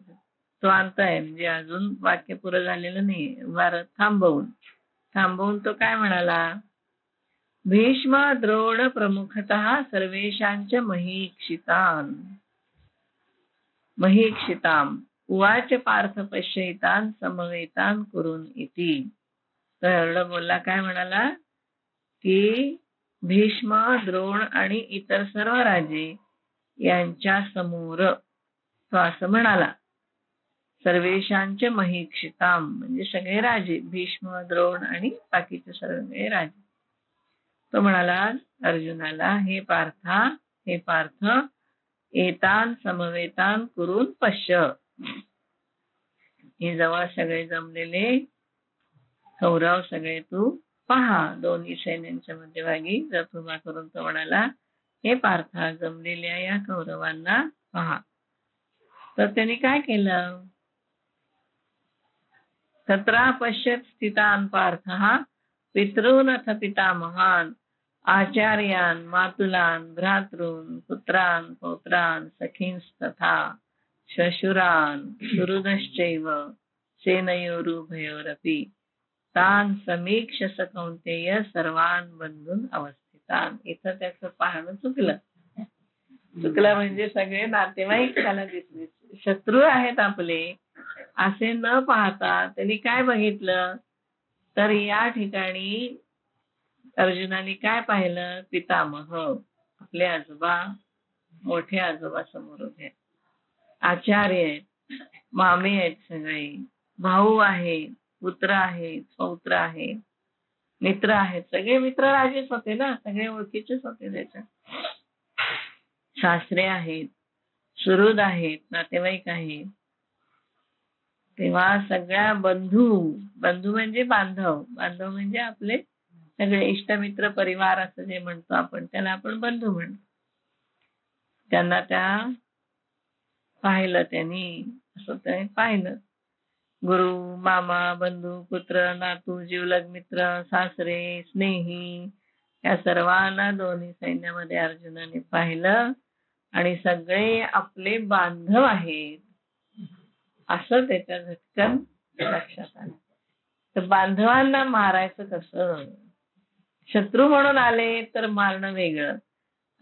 A: तो आहे, म्हणजे अजून वाक्य पुरं झालेलं नाही. भारत थांबवून तो काय म्हणाला, भीष्म द्रोण प्रमुखतः सर्वेषांच महीक्षिताम उवाच पार्थ पश्यैतान समवेतान कुरुन इति. तो एवढं बोलला, काय म्हणाला की भीष्म, द्रोण आणि इतर सर्व राजे यांच्या समोर तो असं म्हणाला, सर्वेशांचे महीक्षिताम म्हणजे सगळे राजे, भीष्म, द्रोण आणि बाकीचे सगळे राजे. तो म्हणाला अर्जुनाला, हे पार्थ एतान समवेतान कुरुन पश्य. हे जवळ सगळे जमलेले कौरव सगळे तू पहा. दोन्ही सैन्यांच्या मध्यभागी रथ उभा करून तो म्हणाला, हे पार्था, जमलेल्या या कौरवांना पहा. तर त्यांनी काय केलं, तत्रा पश्यत स्थितान पार्थः पितॄनथ पितामहान आचार्यान मातुलान भ्रातॄन पुत्रान पौत्रान सखींस्तथा श्वशुरान सुहृदश्चैव सेनयोरुभयोरपि तान समीक्ष स कौन्तेय सर्वान बंधून अवस्थितान. इथं त्याचं पाहणं चुकलं म्हणजे सगळे नातेवाईक त्याला दिसले, शत्रू आहेत आपले असे न पाहता त्यांनी काय बघितलं, तर या ठिकाणी अर्जुनाने काय पाहिलं, पितामह, आपले आजोबा, मोठे आजोबा समोर उभे, आचार्य आहेत, मामे आहेत, सगळे भाऊ आहेत, पुत्र आहेत, पौत्र आहेत, मित्र आहेत, सगळे मित्र राजेच होते ना, सगळे ओळखीचेच होते त्याच्या. सासरे आहेत, सुहृद आहेत, नातेवाईक आहेत. तेव्हा सगळ्या बंधू म्हणजे बांधव म्हणजे आपले सगळे इष्टमित्र परिवार असं जे म्हणतो आपण, त्याला आपण बंधू म्हणतो. त्यांना त्या पाहिलं, त्यांनी असं ते पाहिलं. गुरु, मामा, बंधू, पुत्र, नातू, जिवलग मित्र, सासरे, स्नेही या सर्वांना दोन्ही सैन्यामध्ये अर्जुनाने पाहिलं आणि सगळे आपले बांधव आहेत असं त्याच्या झटकन लक्षात आलं. तर बांधवांना मारायचं कसं, शत्रू म्हणून आले तर मारणं वेगळं,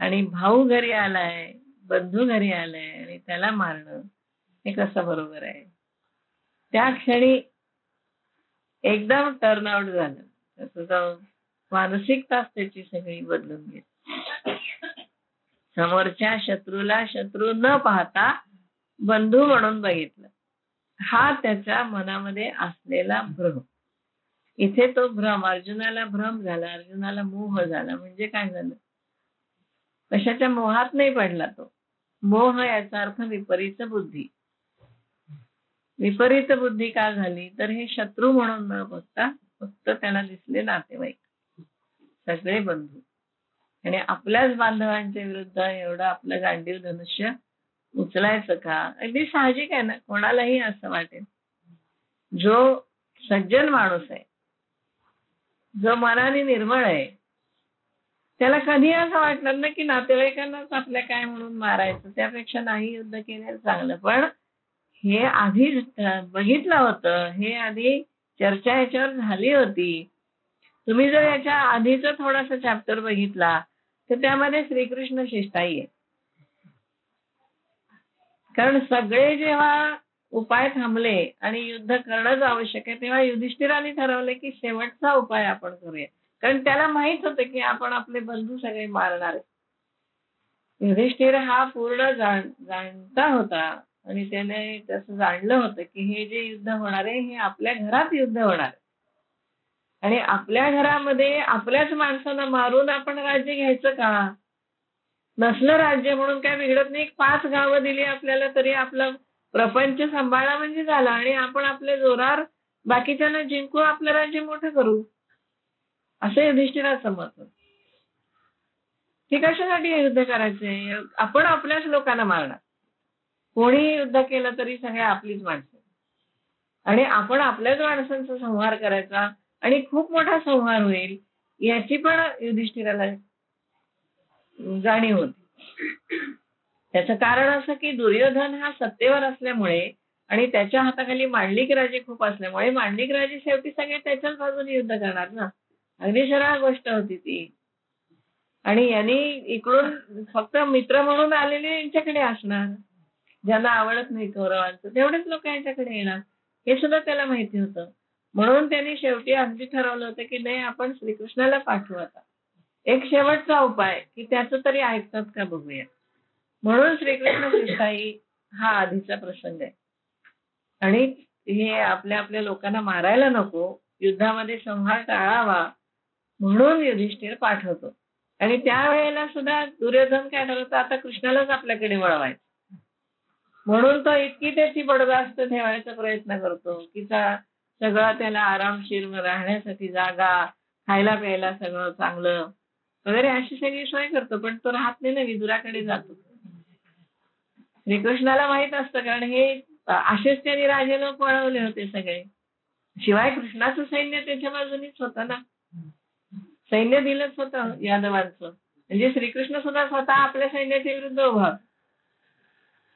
A: आणि भाऊ घरी आलाय, बंधू घरी आलाय आणि त्याला मारणं हे कसं बरोबर आहे. त्या क्षणी एकदम टर्नआउट झालं, मानसिकता त्याची सगळी बदलून गेली. समोरच्या शत्रूला शत्रू न पाहता बंधू म्हणून बघितलं. हा त्याच्या मनामध्ये असलेला भ्रम. इथे तो भ्रम, अर्जुनाला भ्रम झाला, अर्जुनाला मोह झाला. म्हणजे काय झालं, कशाच्या मोहात नाही पडला तो. मोह याचा अर्थ विपरीत बुद्धी. विपरीत बुद्धी का झाली, तर हे शत्रू म्हणून न बघता फक्त त्याला दिसले नातेवाईक, सगळे बंधू, आणि आपल्याच बांधवांच्या विरुद्ध एवढं आपलं गांडीव धनुष्य उचलायचं का. अगदी साहजिक आहे ना, कोणालाही असं वाटेल. जो सज्जन माणूस आहे, जो मनाने निर्मळ आहे, त्याला कधी असं वाटणार ना की नातेवाईकांनाच आपल्या काय म्हणून मारायचं, त्यापेक्षा नाही युद्ध केलेलं चांगलं. पण हे आधी बघितलं होतं, हे आधी चर्चा याच्यावर झाली होती. तुम्ही जर याच्या आधीचा थोडासा चॅप्टर बघितला तर त्यामध्ये श्रीकृष्ण शिष्टाई आहे. कारण सगळे जेव्हा उपाय थांबले आणि युद्ध करणंच आवश्यक आहे, तेव्हा युधिष्ठिराने ठरवले की शेवटचा उपाय आपण करूया. कारण त्याला माहित होतं की आपण आपले बंधू सगळे मारणार आहे. युधिष्ठिर हा पूर्ण जाणता होता आणि त्याने तसं जाणलं होतं की हे जे युद्ध होणार आहे हे आपल्या घरात युद्ध होणार आहे, आणि आपल्या घरामध्ये आपल्याच माणसांना मारून आपण राज्य घ्यायचं का. नसलं राज्य म्हणून काय बिघडत नाही, 5 गावं दिली आपल्याला तरी आपला प्रपंच सांभाळा म्हणजे झाला, आणि आपण आपल्या जोरावर बाकीच्यांना जिंकू, आपलं राज्य मोठं करू, असं युधिष्ठिराचं मत होतं. हे कशासाठी युद्ध करायचंय, आपण आपल्याच लोकांना मारणार. कोणी युद्ध केलं तरी सगळे आपलीच माणसं, आणि आपण आपल्याच माणसांचा संहार करायचा आणि खूप मोठा संहार होईल याची पण युधिष्ठिराला जाणीव होती. त्याचं कारण असं की दुर्योधन हा सत्तेवर असल्यामुळे आणि त्याच्या हाताखाली मांडलिक राजे खूप असल्यामुळे मांडलिक राजे शेवटी सगळे त्याच्याच बाजूने युद्ध करणार ना. अगदी सरळ गोष्ट होती ती. आणि यांनी इकडून फक्त मित्र म्हणून आलेले यांच्याकडे असणार, ज्यांना आवडत नाही कौरवांचं तेवढेच लोक यांच्याकडे येणार, हे सुद्धा त्याला माहिती होतं. म्हणून त्यांनी शेवटी अगदी ठरवलं होतं की नाही, आपण श्रीकृष्णाला पाठवू आता. एक शेवटचा उपाय की त्याचं तरी ऐकतात का बघूया. म्हणून श्रीकृष्ण शिष्टाई हा आधीचा प्रसंग आहे. आणि हे आपल्या आपल्या लोकांना मारायला नको, युद्धामध्ये संहार टाळावा म्हणून युधिष्ठिर पाठवतो. आणि त्यावेळेला सुद्धा दुर्योधन काय ठरवतो, आता कृष्णालाच आपल्याकडे वळवायचं. म्हणून तो इतकी त्याची बडदास्त ठेवायचा प्रयत्न करतो की सगळं त्याला आरामशीर राहण्यासाठी जागा, खायला प्यायला सगळं चांगलं वगैरे अशी सगळी सोय करतो. पण तो राहत नाही ना, विदुराकडे जातो. श्रीकृष्णाला माहित असतं, कारण हे असेच त्यांनी राजे लोक पळवले होते सगळे. शिवाय कृष्णाचं सैन्य त्याच्या बाजूनीच होतं ना, सैन्य दिलंच होतं यादवांचं. म्हणजे श्रीकृष्ण सुद्धा स्वतः आपल्या सैन्याच्या विरुद्ध उभा.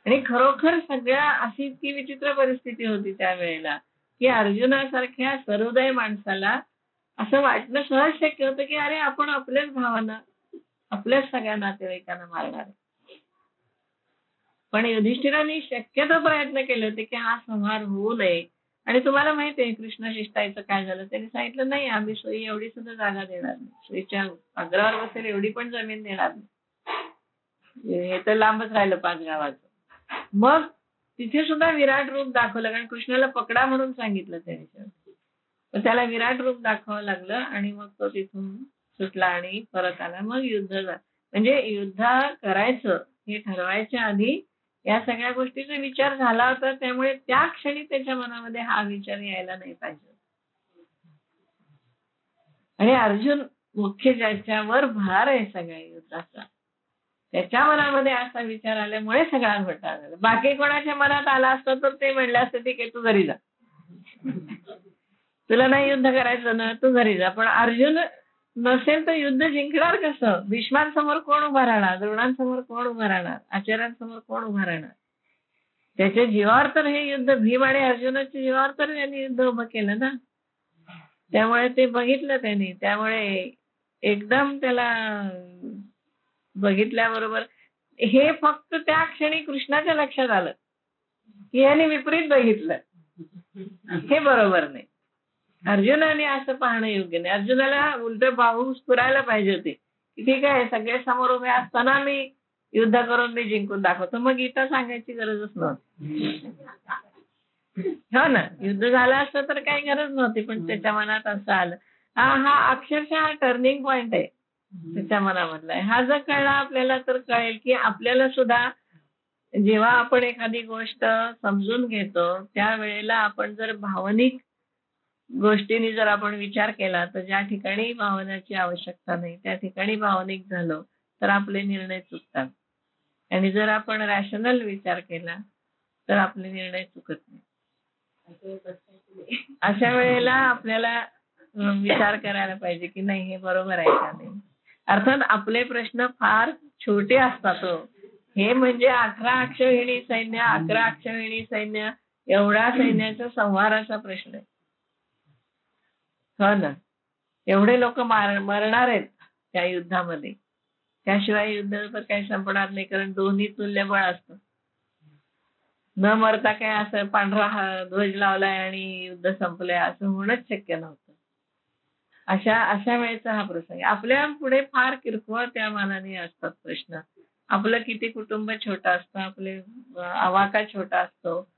A: आणि खरोखर सगळ्या अशी इतकी विचित्र परिस्थिती होती त्यावेळेला की अर्जुनासारख्या सहृदय माणसाला असं वाटणं सहज शक्य होतं की अरे, आपण आपल्याच भावांना, आपल्याच सगळ्या नातेवाईकांना मारणार. पण युधिष्ठिरांनी शक्यतो प्रयत्न केले होते की हा संहार होऊ नये. आणि तुम्हाला माहिती आहे कृष्ण शिष्टाईचं काय झालं. त्यांनी सांगितलं, नाही, आम्ही सोयी एवढी सुद्धा जागा देणार नाही, सोयीच्या अग्रावर बसेल एवढी पण जमीन देणार नाही. हे तर लांबच राहिलं 5 गावाचं. मग तिथे सुद्धा विराट रूप दाखवलं, कारण कृष्णाला पकडा म्हणून सांगितलं त्यांनी. तर त्याला विराट रूप दाखवावं लागलं आणि मग तो तिथून सुटला आणि परत आला. मग युद्ध झालं. म्हणजे युद्ध करायचं हे ठरवायच्या आधी या सगळ्या गोष्टीचा विचार झाला होता. त्यामुळे त्या क्षणी त्याच्या मनामध्ये हा विचार यायला नाही पाहिजे. आणि अर्जुन मुख्य, ज्याच्यावर भार आहे सगळ्या युद्धाचा, त्याच्या मनामध्ये असा विचार आल्यामुळे सगळा घोटाळा झाला. बाकी कोणाच्या मनात आला असतं तर ते म्हणले असते, ठीक आहे, तू घरी जा, तुला नाही युद्ध करायचं ना, तू घरी जा. पण अर्जुन नसेल तर युद्ध जिंकणार कसं? भीष्मांसमोर कोण उभा राहणार, द्रोणांसमोर कोण उभा राहणार, आचार्यांसमोर कोण उभा राहणार? त्याच्या जीवावर तर हे युद्ध, भीम आणि अर्जुनाच्या जीवावर तर त्यांनी युद्ध उभं केलं ना. त्यामुळे ते बघितलं त्यांनी. त्यामुळे एकदम त्याला बघितल्याबरोबर हे फक्त त्या क्षणी कृष्णाच्या लक्षात आलं की यांनी विपरीत बघितलं, हे बरोबर नाही. अर्जुनाने असं पाहणं योग्य नाही. अर्जुनाला उलट पाऊस पुरायला पाहिजे होते की ठीक आहे, सगळे समोर उभे असताना मी युद्ध करून मी जिंकून दाखवतो. मग गीता सांगायची गरजच नव्हती. हो ना, युद्ध झालं असतं तर काही गरज नव्हती. पण त्याच्या मनात असं आलं. हा अक्षरशः टर्निंग पॉइंट आहे त्याच्या मनामधला. हा जर कळला आपल्याला तर कळेल की आपल्याला सुद्धा जेव्हा आपण एखादी गोष्ट समजून घेतो त्यावेळेला आपण जर भावनिक गोष्टींनी जर आपण विचार केला तर ज्या ठिकाणी भावनाची आवश्यकता नाही त्या ठिकाणी भावनिक झालो तर आपले निर्णय चुकतात. आणि जर आपण रॅशनल विचार केला तर आपले निर्णय चुकत नाही. अशा वेळेला आपल्याला विचार करायला पाहिजे की नाही, हे बरोबर आहे का नाही. अर्थात आपले प्रश्न फार छोटे असतात. हे म्हणजे 11 अक्षौहिणी सैन्य, 11 अक्षौहिणी सैन्य, एवढ्या सैन्याचा संहाराचा प्रश्न आहे. हो ना, एवढे लोक मरणार आहेत त्या युद्धामध्ये. त्याशिवाय युद्ध तर काही संपणार नाही, कारण दोन्ही तुल्यबळ असतं. न मरता काय असं पांढरा ध्वज लावलाय आणि युद्ध संपलंय असं होणंच शक्य नव्हतं. अशा वेळेचा हा प्रसंग. आपल्या पुढे फार किरकोळ त्या मानाने असतात प्रश्न. आपलं किती कुटुंब छोटं असतं, आपले आवाका छोटा असतो,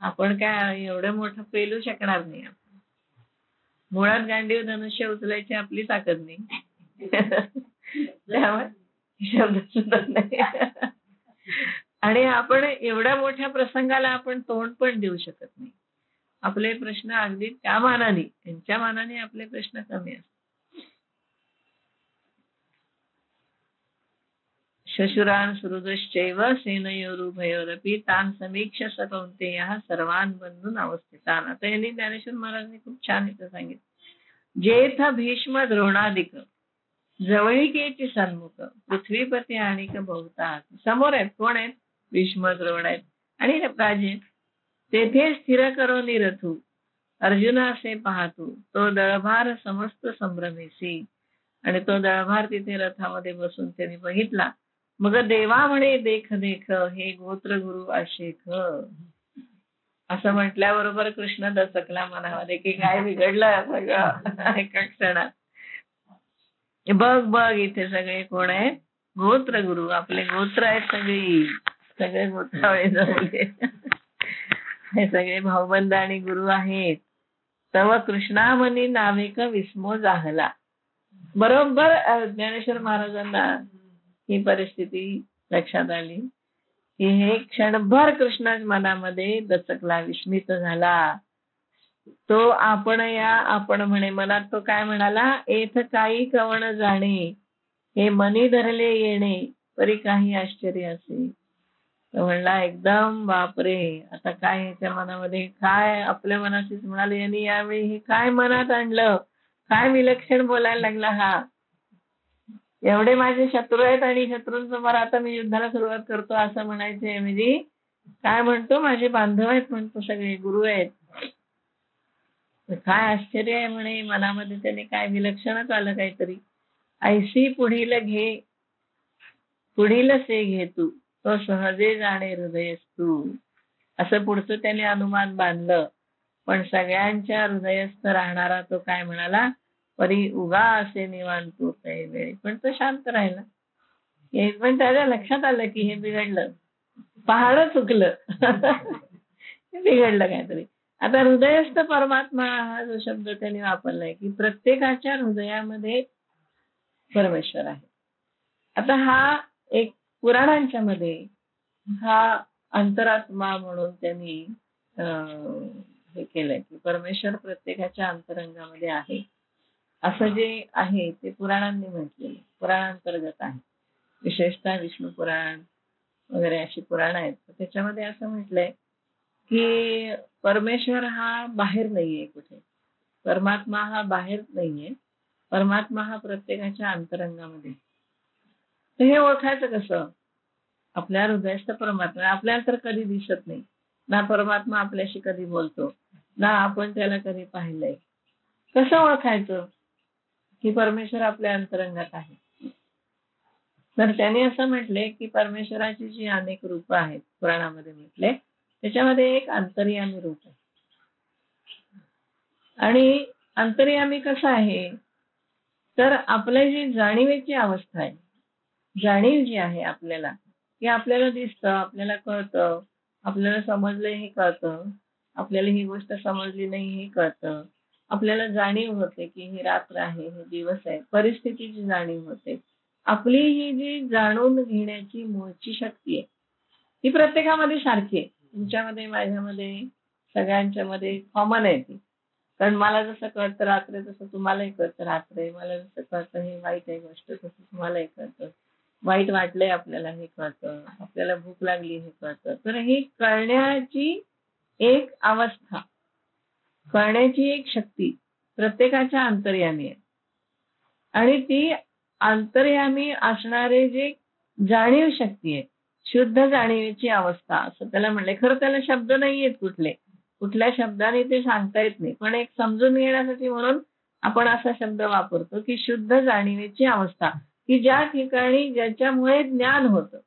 A: आपण काय एवढं मोठं पेलू शकणार नाही. मुळात गांडीव धनुष्य उचलायची आपली ताकद नाही. त्यामुळे शब्द सुद्धा नाही. आणि आपण एवढ्या मोठ्या प्रसंगाला आपण तोंड पण देऊ शकत नाही. आपले प्रश्न अगदी त्या मानाने, त्यांच्या मानाने आपले प्रश्न कमी असतात. शशुरान सुहृदश्चैव सेनयोरुभयोरपि तान समीक्ष स कौन्तेयः सर्वान बंधून अवस्थितान. आता यांनी ज्ञानेश्वर महाराजांनी खूप छान इथं सांगितलं. जेथ भीष्म द्रोणादिक जवळिकेची सन्मुख पृथ्वीपती आणिक बहुता. समोर आहेत, कोण आहेत? भीष्म, द्रोण आहेत आणि राजे. तेथे स्थिर करो निरथू अर्जुन असे पाहतू तो दळभार समस्त संभ्रमेसी. आणि तो दळभार तिथे रथामध्ये बसून त्यांनी बघितला. मग देवा म्हणे देख देख हे गोत्र गुरु अशेख. असं म्हटल्याबरोबर कृष्ण दचकला मनामध्ये की काय बिघडलं सगळं एका क्षणात. बघ बघ इथे सगळे कोण आहेत? गोत्र गुरु, आपले गोत्र आहेत सगळी, सगळे गोत्रावळे जमले. हे सगळे भाऊबंद आणि गुरु आहेत. तव कृष्णामनी नाविक विस्मो जाहला. बरोबर ज्ञानेश्वर महाराजांना ही परिस्थिती लक्षात आली की हे क्षणभर कृष्णाच्या मनामध्ये दचकला, विस्मित झाला. तो आपण म्हणे मनात तो काय म्हणाला? एथ काही कवण जाणे हे मनी धरले येणे परी काही आश्चर्य असे. तो म्हणला एकदम बापरे, आता काय ह्याच्या मनामध्ये काय? आपल्या मनाशीच म्हणाले यांनी यावेळी हे काय मनात आणलं? काय विलक्षण बोलायला लागला हा? एवढे माझे शत्रू आहेत आणि शत्रूंसमोर आता मी युद्धाला सुरुवात करतो असं म्हणायचे म्हणजे काय म्हणतो? माझे बांधव आहेत म्हणतो, सगळे गुरु आहेत. काय आश्चर्य आहे म्हणे मनामध्ये, त्याने काय विलक्षणच आलं काहीतरी. ऐसी पुढील से घे तू तो सहजे जाणे हृदयस तू. असं पुढचं त्याने अनुमान बांधलं. पण सगळ्यांच्या हृदयस्थ राहणारा तो काय म्हणाला? परी उगा असे निवांत तू काही वेळी. पण तो शांत राहिला. पण त्याच्या लक्षात आलं की हे बिघडलं, पहाडं चुकलं. बिघडलं काहीतरी. आता हृदयस्थ परमात्मा हा जो शब्द त्यांनी वापरलाय की प्रत्येकाच्या हृदयामध्ये परमेश्वर आहे. आता हा एक पुराणांच्या मध्ये हा अंतरात्मा म्हणून त्यांनी हे केलंय की परमेश्वर प्रत्येकाच्या अंतरंगामध्ये आहे. असं जे आहे ते पुराणांनी म्हटलेलं, पुराणांतर्गत आहे. विशेषतः विष्णू पुराण वगैरे अशी पुराण आहेत. त्याच्यामध्ये असं म्हटलंय की परमेश्वर हा बाहेर नाहीये कुठे, परमात्मा हा बाहेर नाहीये, परमात्मा हा प्रत्येकाच्या अंतरंगामध्ये. तर हे ओळखायचं कसं? आपल्या हृदयस्थ परमात्मा आपल्याला तर कधी दिसत नाही ना, परमात्मा आपल्याशी कधी बोलतो ना, आपण त्याला कधी पाहिलंय. कसं ओळखायचं की परमेश्वर आपल्या अंतरंगात आहे? तर त्याने असं म्हटले की परमेश्वराची जी अनेक रूप आहेत पुराणामध्ये म्हटले, त्याच्यामध्ये एक अंतर्यामी रूप आहे. आणि अंतर्यामी कसं आहे? तर आपल्या जी जाणीवेची अवस्था आहे, जाणीव जी आहे आपल्याला, की आपल्याला दिसतं, आपल्याला कळतं, आपल्याला समजलंय हे कळतं, आपल्याला ही गोष्ट समजली नाही हे कळतं, आपल्याला जाणीव होते की ही रात्र आहे, हे दिवस आहे, परिस्थितीची जाणीव होते. आपली ही जी जाणून घेण्याची मूळची शक्ती आहे ती प्रत्येकामध्ये सारखी आहे. तुमच्यामध्ये, माझ्यामध्ये, सगळ्यांच्या मध्ये कॉमन आहे ती. कारण मला जसं कळतं रात्र तसं तुम्हालाही कळतं रात्र आहे. मला जसं कळतं हे वाईट आहे गोष्ट तसं तुम्हालाही कळतं. वाईट वाटलंय आपल्याला हे कळतं, आपल्याला भूक लागली हे कळतं. तर ही कळण्याची एक अवस्था, कळण्याची एक शक्ती प्रत्येकाच्या अंतर्यामी आहे. आणि ती अंतर्यामी असणारे जे जाणीव शक्ती आहे, शुद्ध जाणीवेची अवस्था असं त्याला म्हणलंय. खरं त्याला शब्द नाहीयेत कुठल्या शब्दाने ते सांगता येत नाही, पण एक समजून घेण्यासाठी म्हणून आपण असा शब्द वापरतो की शुद्ध जाणीवेची अवस्था, की ज्या ठिकाणी ज्याच्यामुळे ज्ञान होतं,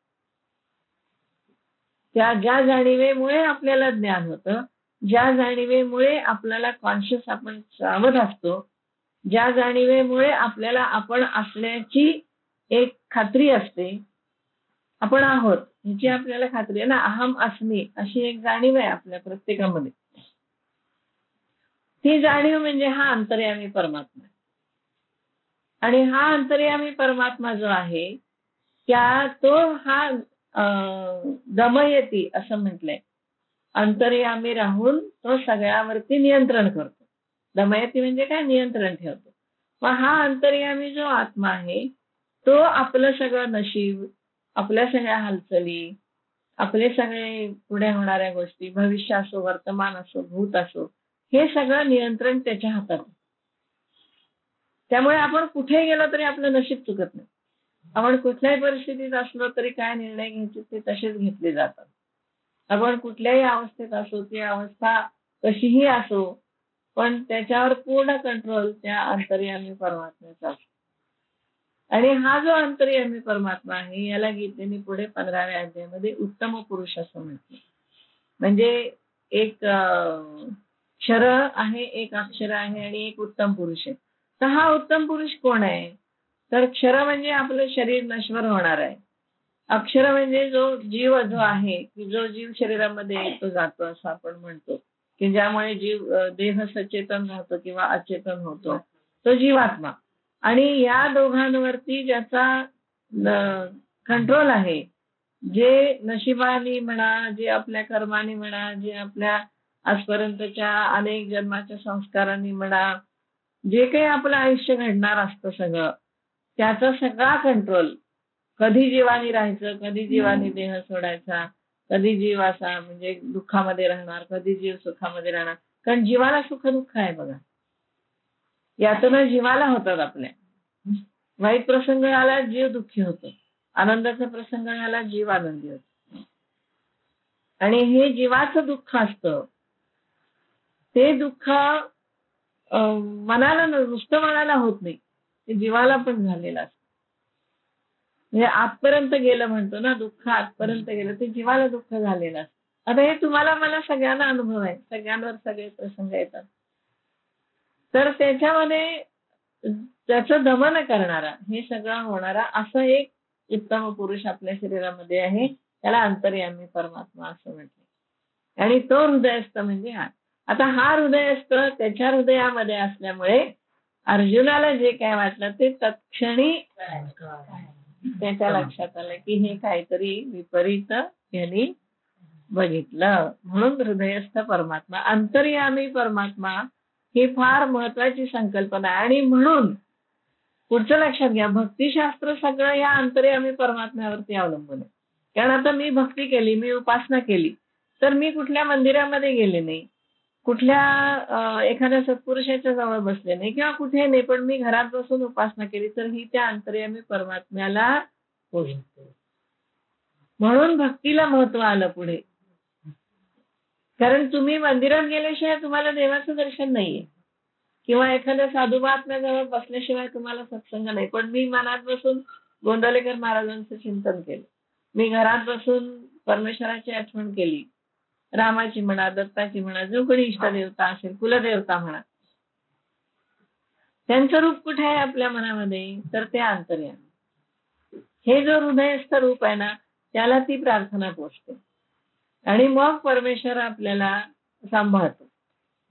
A: ज्या जाणीवेमुळे आपल्याला ज्ञान होतं, ज्या जाणीवेमुळे आपल्याला कॉन्शियस, आपण सावध असतो, ज्या जाणीवेमुळे आपल्याला आपण असण्याची एक खात्री असते, आपण आहोत ह्याची आपल्याला खात्री आहे ना, अहम अस्मी अशी एक जाणीव आहे आपल्या प्रत्येकामध्ये. ती जाणीव म्हणजे हा अंतर्यामी परमात्मा. आणि हा अंतर्यामी परमात्मा जो आहे तो हा दमयती असं म्हटलंय, अंतर्यामी राहून तो सगळ्यावरती नियंत्रण करतो. दमयती म्हणजे काय? नियंत्रण ठेवतो. मग हा अंतर्यामी जो आत्मा आहे तो आपलं सगळं नशीब, आपल्या सगळ्या हालचाली, आपले सगळे पुढे होणाऱ्या गोष्टी, भविष्य असो, वर्तमान असो, भूत असो, हे सगळं नियंत्रण त्याच्या हातात आहे. त्यामुळे आपण कुठे गेलो तरी आपलं नशीब चुकत नाही. आपण कुठल्याही परिस्थितीत असलो तरी काय निर्णय घ्यायचे ते तसेच घेतले जातात. आपण कुठल्याही अवस्थेत असो, ती अवस्था कशीही असो, पण त्याच्यावर पूर्ण कंट्रोल त्या अंतर्यामी परमात्म्याचा असतो. आणि हा जो अंतर्यामी परमात्मा आहे याला गीतेने पुढे 15व्या अध्यायामध्ये उत्तम पुरुष असं म्हटलं. म्हणजे एक क्षर आहे, एक अक्षर आहे आणि एक उत्तम पुरुष आहे. तर हा उत्तम पुरुष कोण आहे? तर क्षर म्हणजे आपलं शरीर नश्वर होणार आहे. अक्षर म्हणजे जो जीव जो आहे, की जो जीव शरीरामध्ये येतो जातो असं आपण म्हणतो, की ज्यामुळे जीव देह सचेतन राहतो किंवा अचेतन होतो, तो जीवात्मा. आणि या दोघांवरती ज्याचा कंट्रोल आहे, जे नशिबानी म्हणा, जे आपल्या कर्मानी म्हणा, जे आपल्या आजपर्यंतच्या अनेक जन्माच्या संस्कारांनी म्हणा, जे काही आपलं आयुष्य घडणार असतं सगळं, त्याचा सगळा कंट्रोल, कधी जीवानी राहायचं, कधी जीवानी देह सोडायचा, कधी जीव असा म्हणजे दुःखामध्ये राहणार, कधी जीव सुखामध्ये राहणार. कारण जीवाला सुख दुःख आहे बघा. यातनं जीवाला होतात आपल्या. वाईट प्रसंग आला जीव दुःखी होतो, आनंदाचा प्रसंग आला जीव आनंदी होतो. आणि हे जीवाचं दुःख असतं, ते दुःख मनाला नुसतं मनाला होत नाही, ते जीवाला पण झालेलं असतं. म्हणजे आतपर्यंत गेलं म्हणतो ना, दुःख आतपर्यंत गेलं, ते जीवाला दुःख झालेलं असतं. आता हे तुम्हाला मला सगळ्यांना अनुभव आहे, सगळ्यांवर सगळे प्रसंग येतात. तर त्याच्यामध्ये त्याचं दमन करणारा, हे सगळं होणारा असं एक उत्तम पुरुष आपल्या शरीरामध्ये आहे. त्याला अंतर्यामी परमात्मा असं म्हटलं. आणि तो हृदयस्थ म्हणजे हा. आता हा हृदयस्थ त्याच्या हृदयामध्ये असल्यामुळे अर्जुनाला जे काय वाटलं ते तत्क्षणी त्याच्या लक्षात आलं की हे काहीतरी विपरीत यांनी बघितलं. म्हणून हृदयस्थ परमात्मा, अंतर्यामी परमात्मा ही फार महत्वाची संकल्पना आहे. आणि म्हणून पुढचं लक्षात घ्या, भक्तिशास्त्र सगळं या अंतर्यामी परमात्म्यावरती अवलंबून आहे. कारण आता मी भक्ती केली, मी उपासना केली, तर मी कुठल्या मंदिरामध्ये गेले नाही, कुठल्या एखाद्या सत्पुरुषाच्या जवळ बसले नाही किंवा कुठे नाही, पण मी घरात बसून उपासना केली तर ही त्या अंतर्यामी परमात्म्याला पोचते. म्हणून भक्तीला महत्व आलं पुढे. कारण तुम्ही मंदिरात गेल्याशिवाय तुम्हाला देवाचं दर्शन नाहीये किंवा एखाद्या साधू महात्म्याजवळ बसल्याशिवाय तुम्हाला सत्संग नाही. पण मी मनात बसून गोंदवलेकर महाराजांचं चिंतन केलं, मी घरात बसून परमेश्वराची आठवण केली, रामाची म्हणा, दत्ताची म्हणा, जो कोणी इष्टदेवता असेल, कुलदेवता म्हणा, त्यांचं रूप कुठे आहे आपल्या मनामध्ये? तर ते अंतर्यामी. हे जो हृदयस्थ रूप आहे ना, त्याला ती प्रार्थना पोचते आणि मग परमेश्वर आपल्याला सांभाळतो.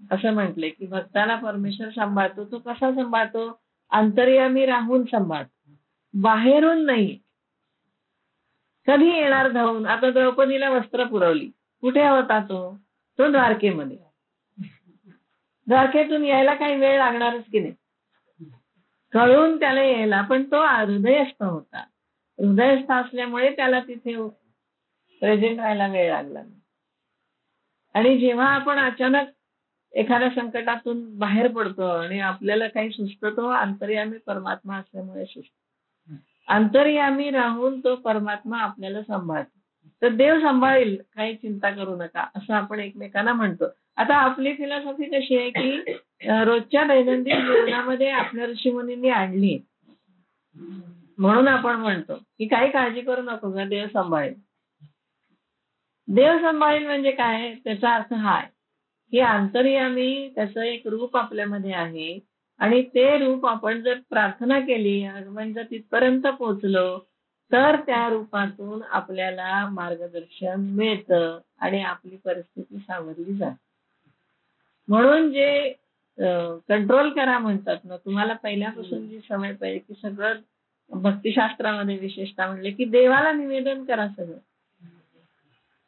A: असं म्हटलंय की भक्ताला परमेश्वर सांभाळतो. तो कसा सांभाळतो? अंतर्यामी राहून सांभाळतो, बाहेरून नाही. कधी येणार धावून? आता द्रौपदीला वस्त्र पुरवली, कुठे होता तो? तो द्वारकेमध्ये. द्वारकेतून यायला काही वेळ लागणारच की नाही, कळून त्याला यायला. पण तो हृदयस्थ होता, हृदयस्थ असल्यामुळे त्याला तिथे प्रेझेंट राहायला वेळ लागला. आणि जेव्हा आपण अचानक एखाद्या संकटातून बाहेर पडतो आणि आपल्याला काही सुचतं, तो अंतर्यामी परमात्मा असल्यामुळे सुचतं. अंतर्यामी राहून तो परमात्मा आपल्याला सांभाळतो. तर देव सांभाळेल, काही चिंता करू नका, असं आपण एकमेकांना म्हणतो. आता आपली फिलॉसॉफी कशी आहे की रोजच्या दैनंदिन जीवनामध्ये आपल्या ऋषीमुनींनी आणली, म्हणून आपण म्हणतो की काही काळजी करू नको ग, देव सांभाळेल. देव सांभाळेल म्हणजे काय? त्याचा अर्थ हा आहे की अंतर्यामी त्याचं एक रूप आपल्यामध्ये आहे आणि ते रूप आपण जर प्रार्थना केली, म्हणजे तिथपर्यंत पोहोचलो, तर त्या रूपातून आपल्याला मार्गदर्शन मिळतं आणि आपली परिस्थिती सावरली जाते. म्हणून जे कंट्रोल करा म्हणतात ना, तुम्हाला पहिल्यापासून जी सवय पाहिजे की सगळं भक्तिशास्त्रामध्ये विशेषतः म्हणले की देवाला निवेदन करा सगळं.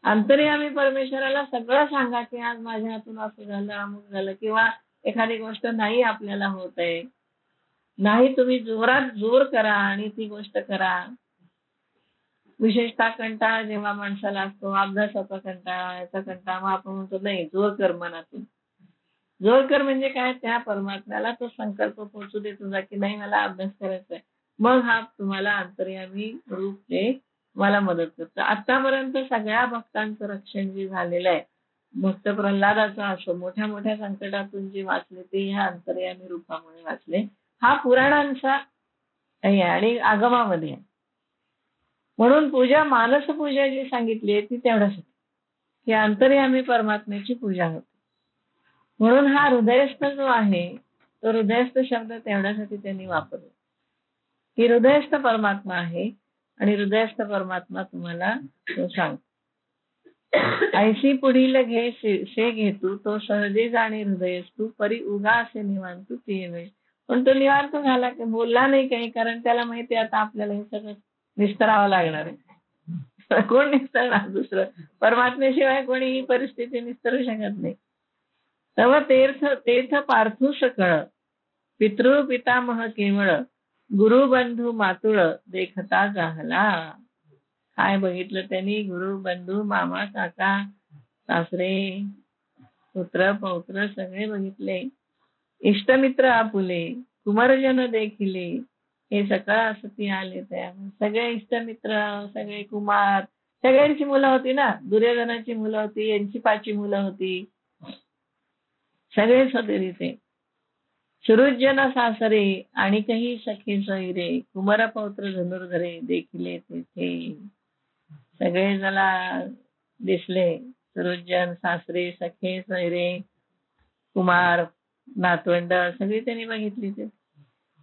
A: अंतर्यामी परमेश्वराला सगळं सांगा की आज माझ्या हातून असं झालं, अमुक झालं, किंवा एखादी गोष्ट नाही आपल्याला होत आहे, नाही, तुम्ही जोरात जोर करा आणि ती गोष्ट करा. विशेषतः कंटाळा जेव्हा माणसाला असतो, अभ्यासाचा कंटाळा, याचा कंटाळा, मग आपण म्हणतो नाही जोर कर मनातून. जोर कर म्हणजे काय, त्या परमात्म्याला तो संकल्प पोहोचू दे तुझा की नाही मला अभ्यास करायचा आहे. मग हा तुम्हाला अंतर्यामी रूप ते मला मदत करतं. आतापर्यंत सगळ्या भक्तांचं रक्षण जे झालेलं आहे, भक्त प्रल्हादाचं असो, मोठ्या मोठ्या संकटातून जे वाचले ते ह्या अंतर्यामी रूपामुळे वाचले. हा पुराणांचा आहे आणि आगमामध्ये आहे. म्हणून पूजा, मानस पूजा जी सांगितली आहे ती तेवढ्यासाठी की अंतर्यामी परमात्म्याची पूजा होते. म्हणून हा हृदयस्थ जो आहे तो हृदयस्थ शब्द तेवढ्यासाठी त्यांनी वापरला की हृदयस्थ परमात्मा आहे आणि हृदयस्थ परमात्मा तुम्हाला तो सांगतो. ऐसी पुढील घे से घेतू तो सहजे जाणे हृदयस्तू परी उगा असे निवांतू ते वेळ. पण तो निवांत झाला की बोलला नाही काही, कारण त्याला माहिती आता आपल्याला हे सगळं निस्तरावं लागणार आहे. कोण निस्तरणार दुसरं, परमात्म्याशिवाय कोणी ही परिस्थिती निस्तरू शकत नाही. तव तीर्थ तीर्थ पार्थू सकळ पितृ पितामह केवळ गुरु बंधू मातुळ देखता जाहला. काय बघितलं त्यांनी, गुरु बंधू मामा काका सासरे पुत्र पौत्र सगळे बघितले. इष्टमित्र आपुले कुमारजन देखिले हे सकळ असती आले त्या. सगळे इष्टमित्र, सगळे कुमार, सगळ्यांची मुलं होती ना, दुर्योधनाची मुलं होती, यांची 5 मुलं होती, सगळेच होते तिथे. सुहृदजन सासरे आणि काही सखे सोयरे कुमार पौत्र धनुर्धरे देखिले तेथे. सगळे जला दिसले, सुहृदजन सासरे सखे सोयरे कुमार नातवंड सगळी त्यांनी बघितली. ते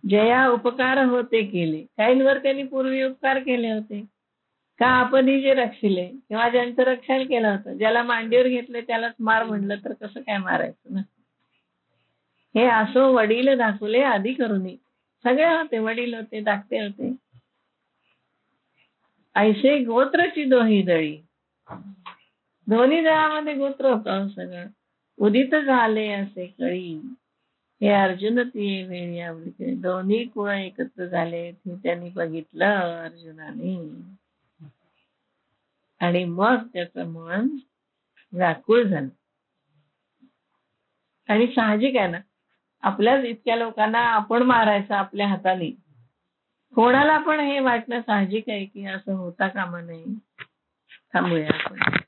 A: जया उपकार होते केले, काहींवर त्यांनी पूर्वी उपकार केले होते का आपण जे रक्षिले किंवा ज्यांचं रक्षण केलं होतं, ज्याला मांडीवर घेतले त्यालाच मार म्हणलं तर कसं काय मारायचं ना. हे असो वडील दाखवले आधी करूनी. सगळे होते, वडील होते, धाकटे होते. ऐसे गोत्रची दोही दळी, दोन्ही दळामध्ये गोत्र होतं सगळं. उदित झाले असे कळी हे अर्जुन ती वेळी आवडते. दोन्ही कुळ एकत्र झाले हे त्यांनी बघितलं अर्जुनाने आणि मग त्याचं मन व्याकुळ झालं. आणि साहजिक आहे ना, आपल्याच इतक्या लोकांना आपण मारायचं आपल्या हाताने, कोणाला पण हे वाटणं साहजिक आहे की असं होता कामा नये. थांबूया आपण.